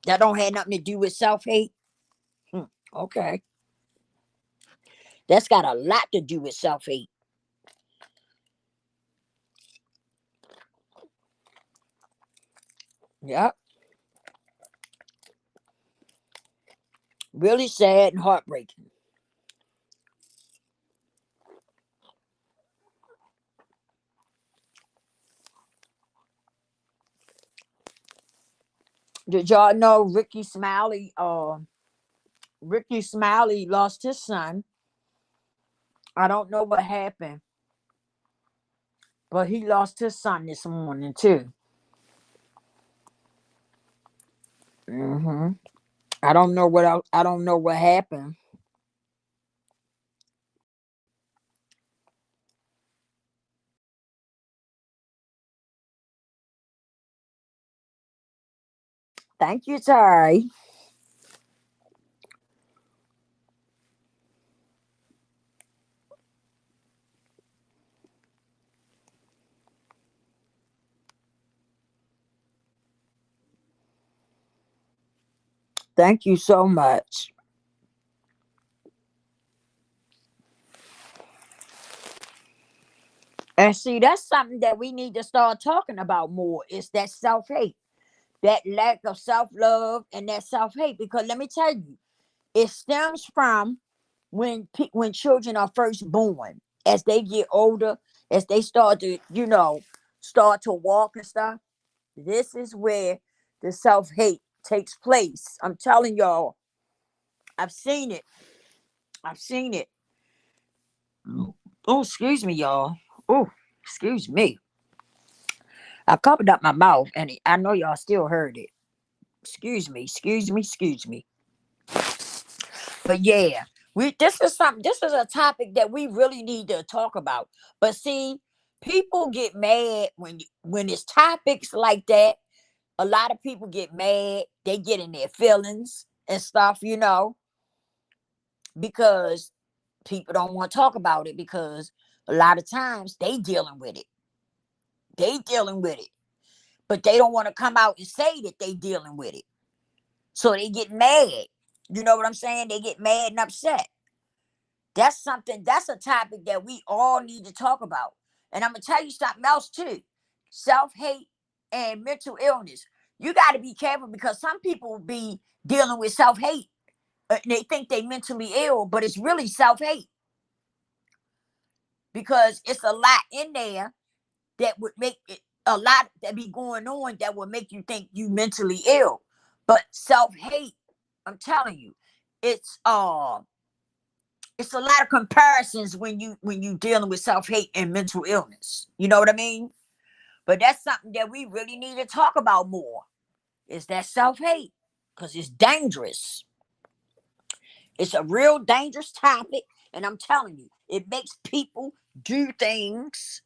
that don't have nothing to do with self-hate? Okay, that's got a lot to do with self-hate. Yep. Really sad and heartbreaking. Did y'all know Ricky Smiley lost his son? I don't know what happened, but he lost his son this morning too. Hmm. I don't know what else, I don't know what happened. Thank you, Ty. Thank you so much. And see, that's something that we need to start talking about more. Is that self hate, that lack of self love, and that self hate. Because let me tell you, it stems from when children are first born. As they get older, as they start to start to walk and stuff. This is where the self hate takes place. I'm telling y'all, I've seen it. I've seen it. Oh, excuse me, y'all. Oh, excuse me. I covered up my mouth, and I know y'all still heard it. Excuse me, excuse me, excuse me. But yeah, we this is something. This is a topic that we really need to talk about. But see, people get mad when it's topics like that. A lot of people get mad. They get in their feelings and stuff, because people don't want to talk about it because a lot of times they dealing with it. They dealing with it, but they don't want to come out and say that they dealing with it. So they get mad. You know what I'm saying? They get mad and upset. That's something, that's a topic that we all need to talk about. And I'm going to tell you something else too. Self-hate and mental illness. You got to be careful because some people be dealing with self-hate. They think they mentally ill, but it's really self-hate because it's a lot in there that would make it, a lot that be going on that would make you think you mentally ill. But self-hate, I'm telling you, it's uh it's a lot of comparisons when you dealing with self-hate and mental illness. You know what I mean? But that's something that we really need to talk about more. Is that self-hate? Because it's dangerous. It's a real dangerous topic. And I'm telling you, it makes people do things,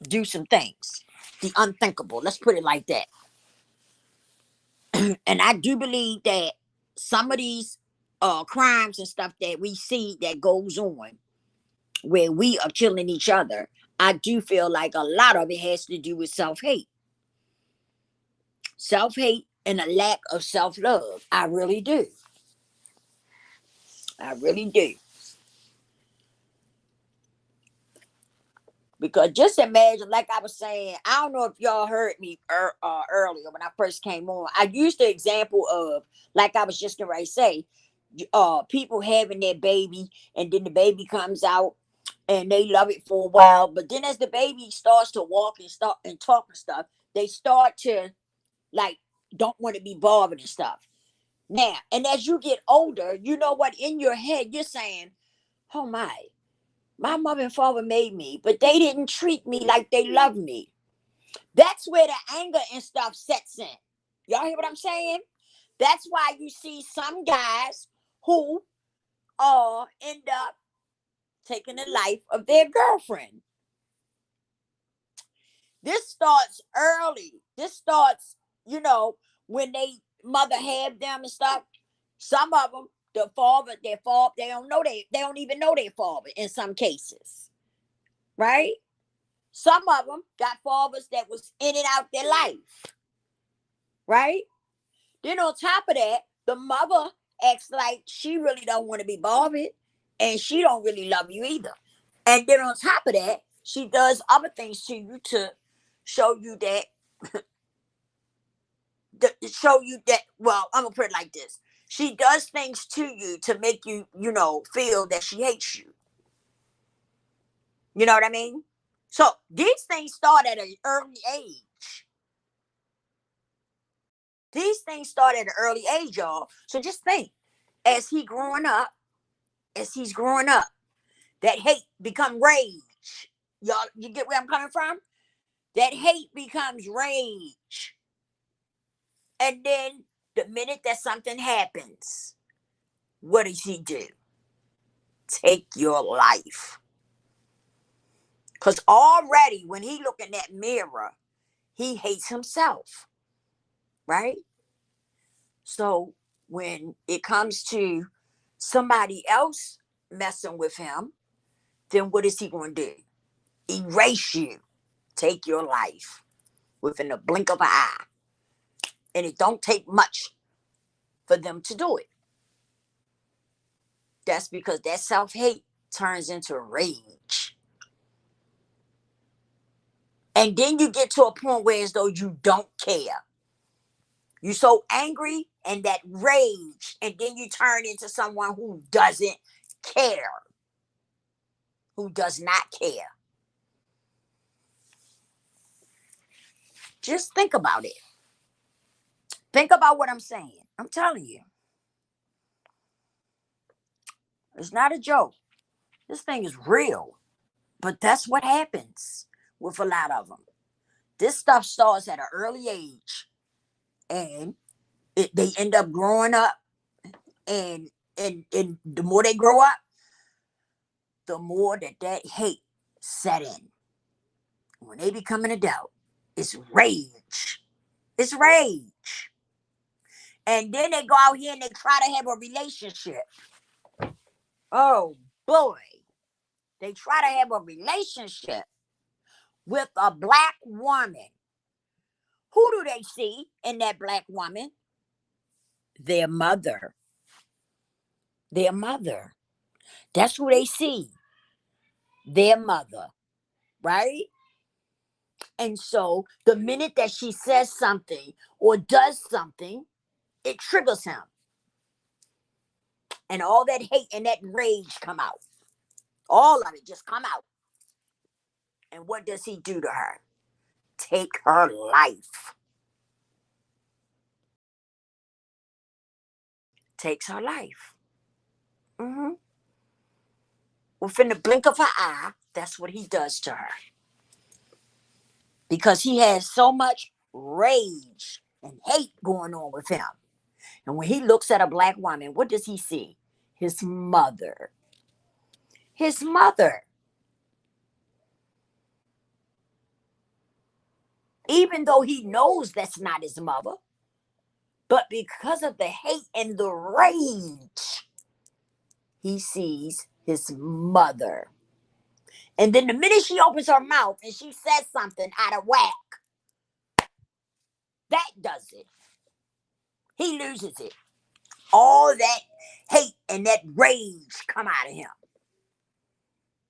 do some things. The unthinkable. Let's put it like that. And I do believe that some of these crimes and stuff that we see that goes on where we are killing each other, I do feel like a lot of it has to do with self hate, and a lack of self love. I really do. I really do. Because just imagine, like I was saying, I don't know if y'all heard me earlier when I first came on. I used the example of, like I was just going to say, people having their baby, and then the baby comes out, and they love it for a while. But then as the baby starts to walk and start and talk and stuff, they start to like don't want to be bothered and stuff. Now, and as you get older, you know what? In your head, you're saying, "Oh my mother and father made me, but they didn't treat me like they loved me." That's where the anger and stuff sets in. Y'all hear what I'm saying? That's why you see some guys who end up taking the life of their girlfriend. This starts early. This starts, when they mother had them and stuff. Some of them, the father, their father, they don't even know their father in some cases, right? Some of them got fathers that was in and out their life, right? Then on top of that, the mother acts like she really don't want to be bothered, and she don't really love you either. And then on top of that, she does other things to you to show you that show you that, well, I'm gonna put it like this. She does things to you to make you, feel that she hates you. You know what I mean? So these things start at an early age. These things start at an early age, y'all. So just think, as he growing up, as he's growing up, that hate become rage. Y'all, you get where I'm coming from? That hate becomes rage. And then the minute that something happens, what does he do? Take your life. Because already when he look in that mirror, he hates himself, right? So when it comes to somebody else messing with him, then what is he going to do? Erase you, take your life within the blink of an eye. And it don't take much for them to do it. That's because that self-hate turns into rage. And then you get to a point where as though you don't care. You're so angry and that rage, and then you turn into someone who doesn't care, who does not care. Just think about it. Think about what I'm saying. I'm telling you, it's not a joke. This thing is real. But that's what happens with a lot of them. This stuff starts at an early age, and they end up growing up, and and the more they grow up, the more that hate set in. When they become an adult, it's rage. It's rage. And then they go out here and they try to have a relationship. Oh boy. They try to have a relationship with a black woman. Who do they see in that black woman? Their mother. Their mother. That's who they see. Their mother. Right? And so the minute that she says something or does something, it triggers him. And all that hate and that rage come out. All of it just come out. And what does he do to her? Take her life. Takes her life. Mm-hmm. Within the blink of an eye, that's what he does to her. Because he has so much rage and hate going on with him. And when he looks at a black woman, what does he see? His mother. His mother. Even though he knows that's not his mother, but because of the hate and the rage, he sees his mother. And then the minute she opens her mouth and she says something out of whack, that does it. He loses it. All that hate and that rage come out of him.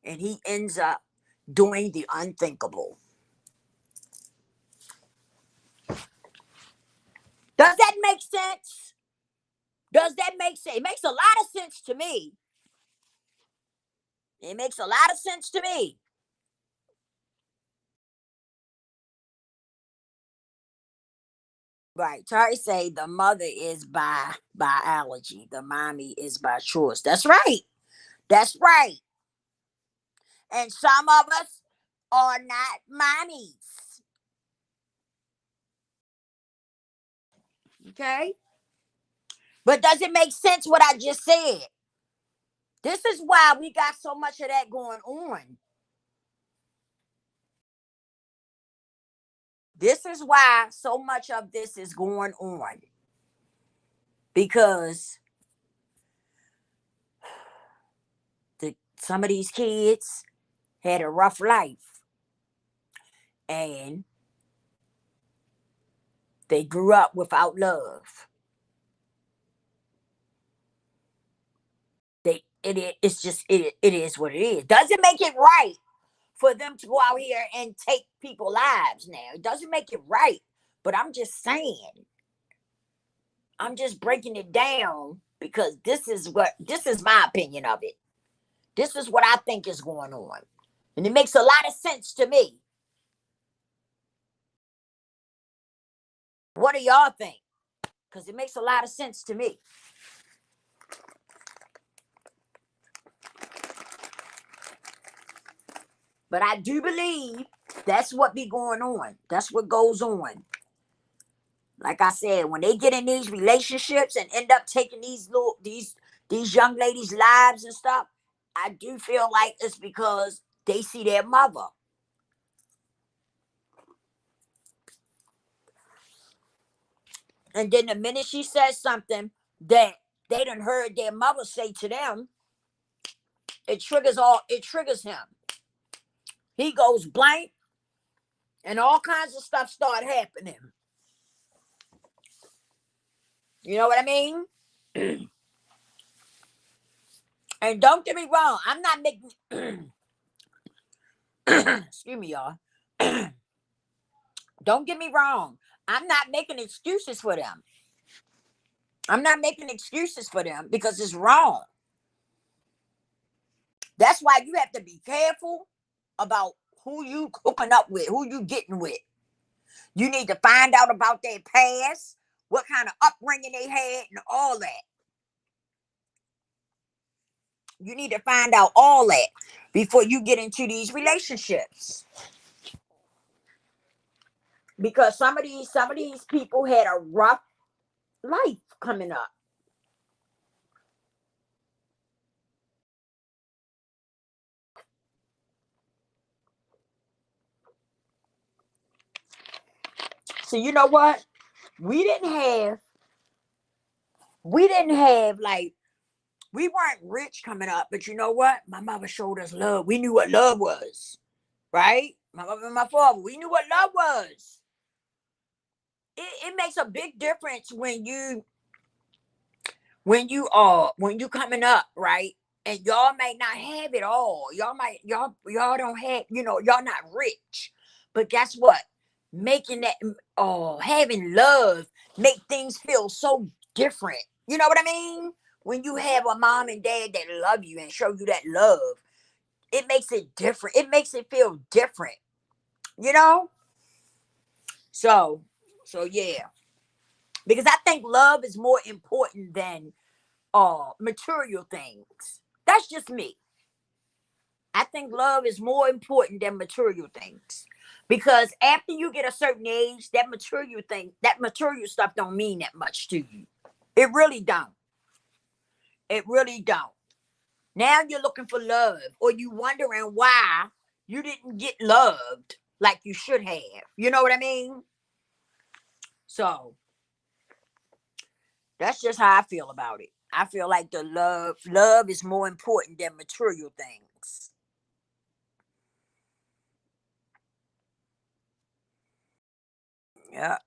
And he ends up doing the unthinkable. Does that make sense? Does that make sense? It makes a lot of sense to me. It makes a lot of sense to me. Right. Tari say the mother is by biology. The mommy is by choice. That's right. That's right. And some of us are not mommies. Okay? But does it make sense what I just said? This is why we got so much of that going on. This is why so much of this is going on. Because some of these kids had a rough life and they grew up without love. It's just it is what it is. Doesn't make it right for them to go out here and take people's lives now. It doesn't make it right. But I'm just saying, I'm just breaking it down because this is my opinion of it. This is what I think is going on. And it makes a lot of sense to me. What do y'all think? Because it makes a lot of sense to me. But I do believe that's what be going on. That's what goes on. Like I said, when they get in these relationships and end up taking these young ladies' lives and stuff, I do feel like it's because they see their mother. And then the minute she says something that they done heard their mother say to them, it triggers him. He goes blank and all kinds of stuff start happening. You know what I mean? And don't get me wrong, I'm not making excuse me, y'all. Don't get me wrong. I'm not making excuses for them. I'm not making excuses for them because it's wrong. That's why you have to be careful about who you hooking up with, who you getting with. You need to find out about their past, what kind of upbringing they had, and all that. You need to find out all that before you get into these relationships. Because some of these people had a rough life coming up. So you know what? We didn't have we didn't have like we weren't rich coming up, but you know what? My mother showed us love. We knew what love was, right? My mother and my father, we knew what love was. It makes a big difference when you coming up, right? And y'all might not have it all. Y'all don't have, y'all not rich. But guess what? Making that having love make things feel so different. You know what I mean? When you have a mom and dad that love you and show you that love, it makes it different. It makes it feel different, you know? So so yeah. Because I think love is more important than material things. That's just me. I think love is more important than material things. Because after you get a certain age, that material stuff don't mean that much to you. It really don't. It really don't. Now you're looking for love, or you wondering why you didn't get loved like you should have. You know what I mean? So that's just how I feel about it. I feel like the love is more important than material things. Yeah,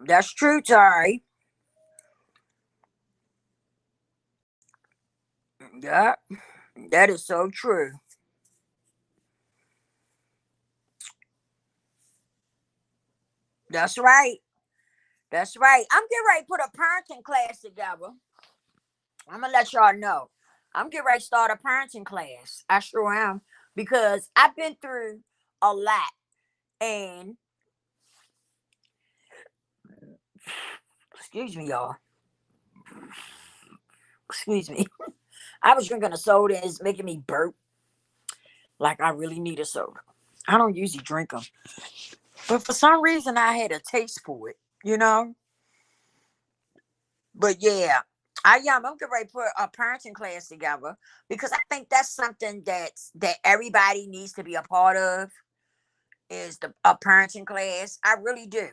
that's true, Tari. Yeah, that is so true. That's right. That's right. I'm getting ready to put a parenting class together. I'm gonna let y'all know. I'm getting ready to start a parenting class. I sure am because I've been through a lot, and excuse me, y'all. Excuse me. I was drinking a soda and it's making me burp like I really need a soda. I don't usually drink them, but for some reason I had a taste for it. You know. But yeah, I'm getting ready to put a parenting class together because I think that's something that everybody needs to be a part of is the a parenting class. I really do.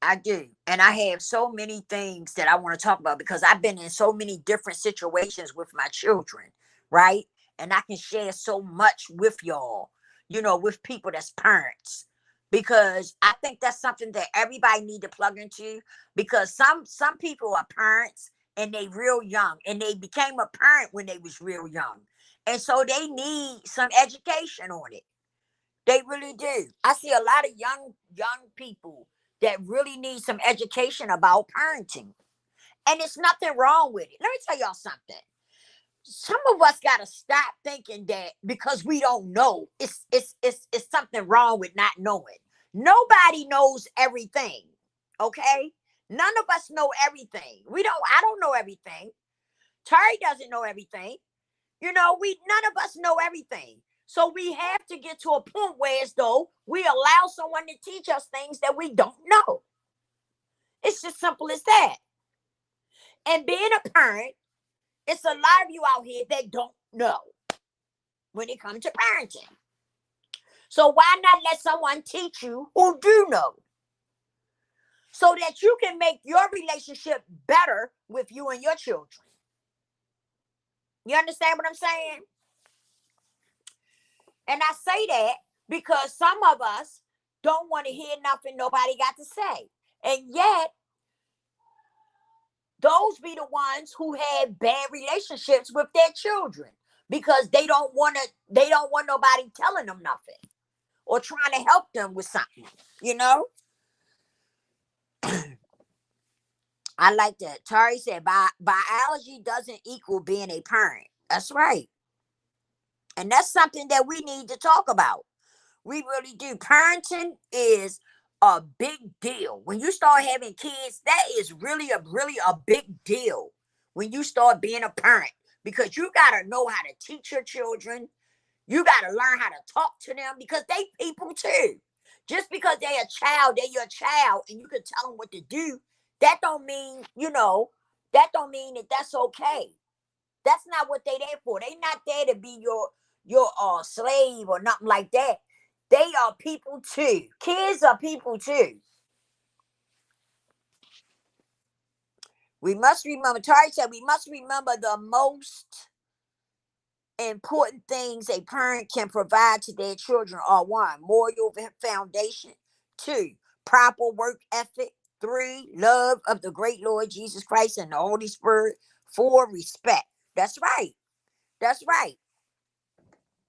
I do. And I have so many things that I want to talk about because I've been in so many different situations with my children, right? And I can share so much with y'all, with people that's parents. Because I think that's something that everybody need to plug into because some people are parents and they real young and they became a parent when they was real young. And so they need some education on it. They really do. I see a lot of young people that really need some education about parenting. And it's nothing wrong with it. Let me tell y'all something. Some of us gotta stop thinking that because we don't know, it's something wrong with not knowing. Nobody knows everything. Okay? None of us know everything. I don't know everything. Terry doesn't know everything. We none of us know everything. So we have to get to a point where as though we allow someone to teach us things that we don't know. It's just simple as that. And being a parent, it's a lot of you out here that don't know when it comes to parenting. So why not let someone teach you who do know? So that you can make your relationship better with you and your children. You understand what I'm saying? And I say that because some of us don't want to hear nothing nobody got to say. And yet, those be the ones who have bad relationships with their children because they don't want nobody telling them nothing or trying to help them with something, you know? I like that. Tari said biology doesn't equal being a parent. That's right. And that's something that we need to talk about. We really do. Parenting is a big deal. When you start having kids, that is really a big deal when you start being a parent because you got to know how to teach your children. You got to learn how to talk to them because they people too. Just because they're your child and you can tell them what to do, that don't mean, that don't mean that that's okay. That's not what they there for. They not there to be your slave or nothing like that. They are people too. Kids are people too. We must remember, Tari said, we must remember the most important things a parent can provide to their children are: one, moral foundation; two, proper work ethic; three, love of the great Lord Jesus Christ and the Holy Spirit; four, respect. That's right. That's right.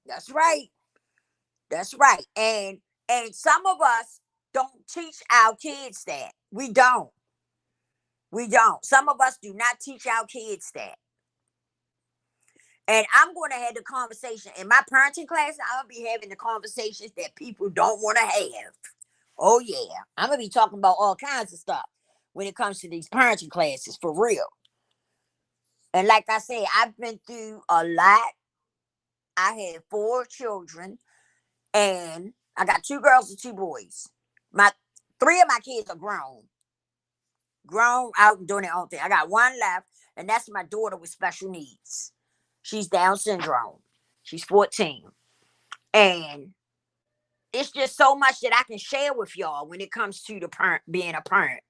That's right. That's right. And some of us don't teach our kids that. We don't. We don't. Some of us do not teach our kids that. And I'm going to have the conversation in my parenting class. I'm going to be having the conversations that people don't want to have. Oh, yeah. I'm going to be talking about all kinds of stuff when it comes to these parenting classes, for real. And like I said, I've been through a lot. I had 4 children, and I got 2 girls and 2 boys. My 3 of my kids are grown out and doing their own thing. I got 1 left, and that's my daughter with special needs. She's Down syndrome. She's 14. And it's just so much that I can share with y'all when it comes to being a parent,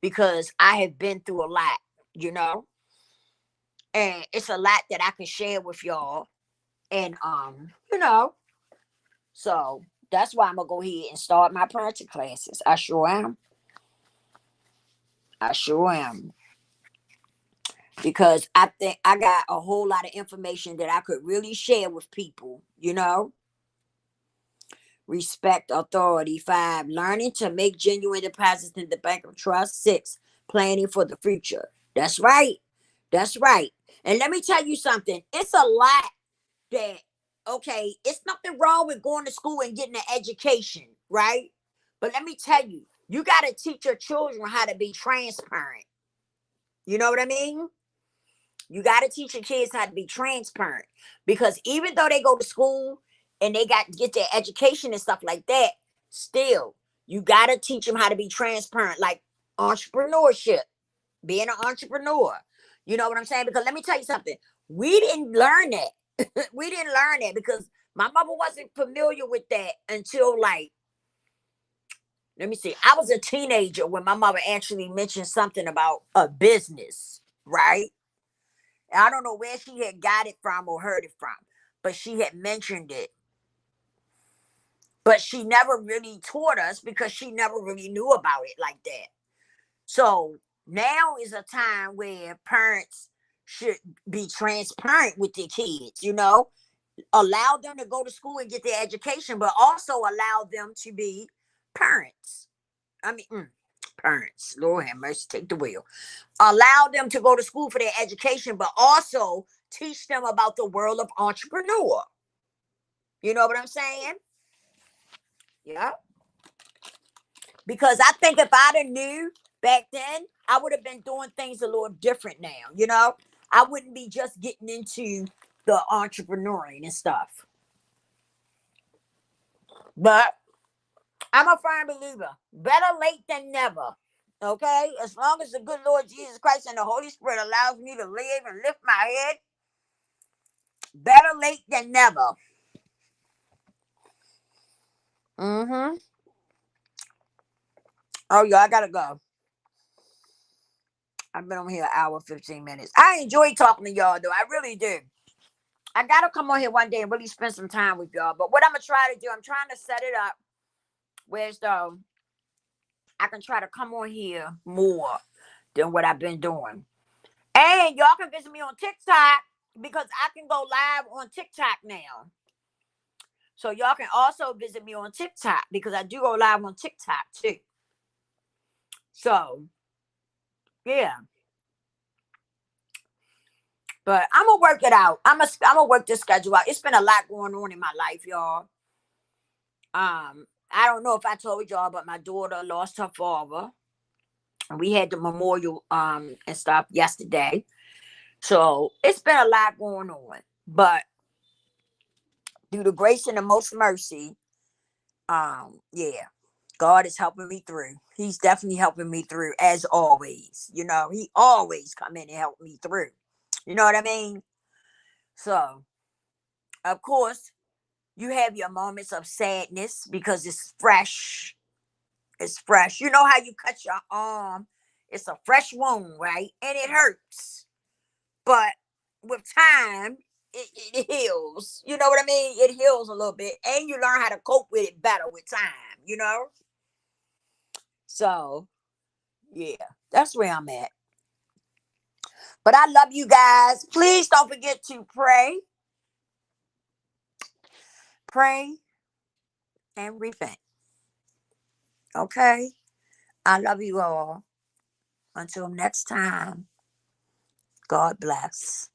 because I have been through a lot, you know, and it's a lot that I can share with y'all. And so that's why I'm gonna go ahead and start my parenting classes. I sure am. I sure am. Because I think I got a whole lot of information that I could really share with people, Respect authority. 5, learning to make genuine deposits in the bank of trust. 6, planning for the future. That's right. That's right. And let me tell you something. It's a lot that, okay, it's nothing wrong with going to school and getting an education, right? But let me tell you, you got to teach your children how to be transparent. You know what I mean? You got to teach your kids how to be transparent, because even though they go to school and they got to get their education and stuff like that, still, you got to teach them how to be transparent, like entrepreneurship, being an entrepreneur. You know what I'm saying? Because let me tell you something. We didn't learn that. We didn't learn that because my mother wasn't familiar with that until, like, let me see. I was a teenager when my mother actually mentioned something about a business, right? I don't know where she had got it from or heard it from, but she had mentioned it. But she never really taught us because she never really knew about it like that. So now is a time where parents should be transparent with their kids, allow them to go to school and get their education, but also allow them to be parents. I mean, parents, Lord have mercy, take the wheel. Allow them to go to school for their education, but also teach them about the world of entrepreneur. You know what I'm saying? Yeah. Because I think if I'd have knew back then, I would have been doing things a little different now. I wouldn't be just getting into the entrepreneuring and stuff. But I'm a firm believer. Better late than never. Okay? As long as the good Lord Jesus Christ and the Holy Spirit allows me to live and lift my head, better late than never. Mm-hmm. Oh, yeah, I gotta go. I've been on here an hour, 15 minutes. I enjoy talking to y'all, though. I really do. I gotta come on here one day and really spend some time with y'all. But what I'm gonna try to do, I'm trying to set it up where so I can try to come on here more than what I've been doing. And y'all can visit me on TikTok because I can go live on TikTok now. So y'all can also visit me on TikTok because I do go live on TikTok too. So yeah, but I'm gonna work it out. I'm gonna work this schedule out. It's been a lot going on in my life, y'all. I don't know if I told y'all, but my daughter lost her father, and we had the memorial and stuff yesterday. So it's been a lot going on, but through the grace and the most mercy, yeah, God is helping me through. He's definitely helping me through as always. He always come in and help me through. You know what I mean? So, of course, you have your moments of sadness because it's fresh. It's fresh. You know how you cut your arm? It's a fresh wound, right? And it hurts. But with time, it heals. You know what I mean? It heals a little bit. And you learn how to cope with it better with time. So, yeah, that's where I'm at. But I love you guys. Please don't forget to pray, and repent. Okay? I love you all. Until next time, God bless.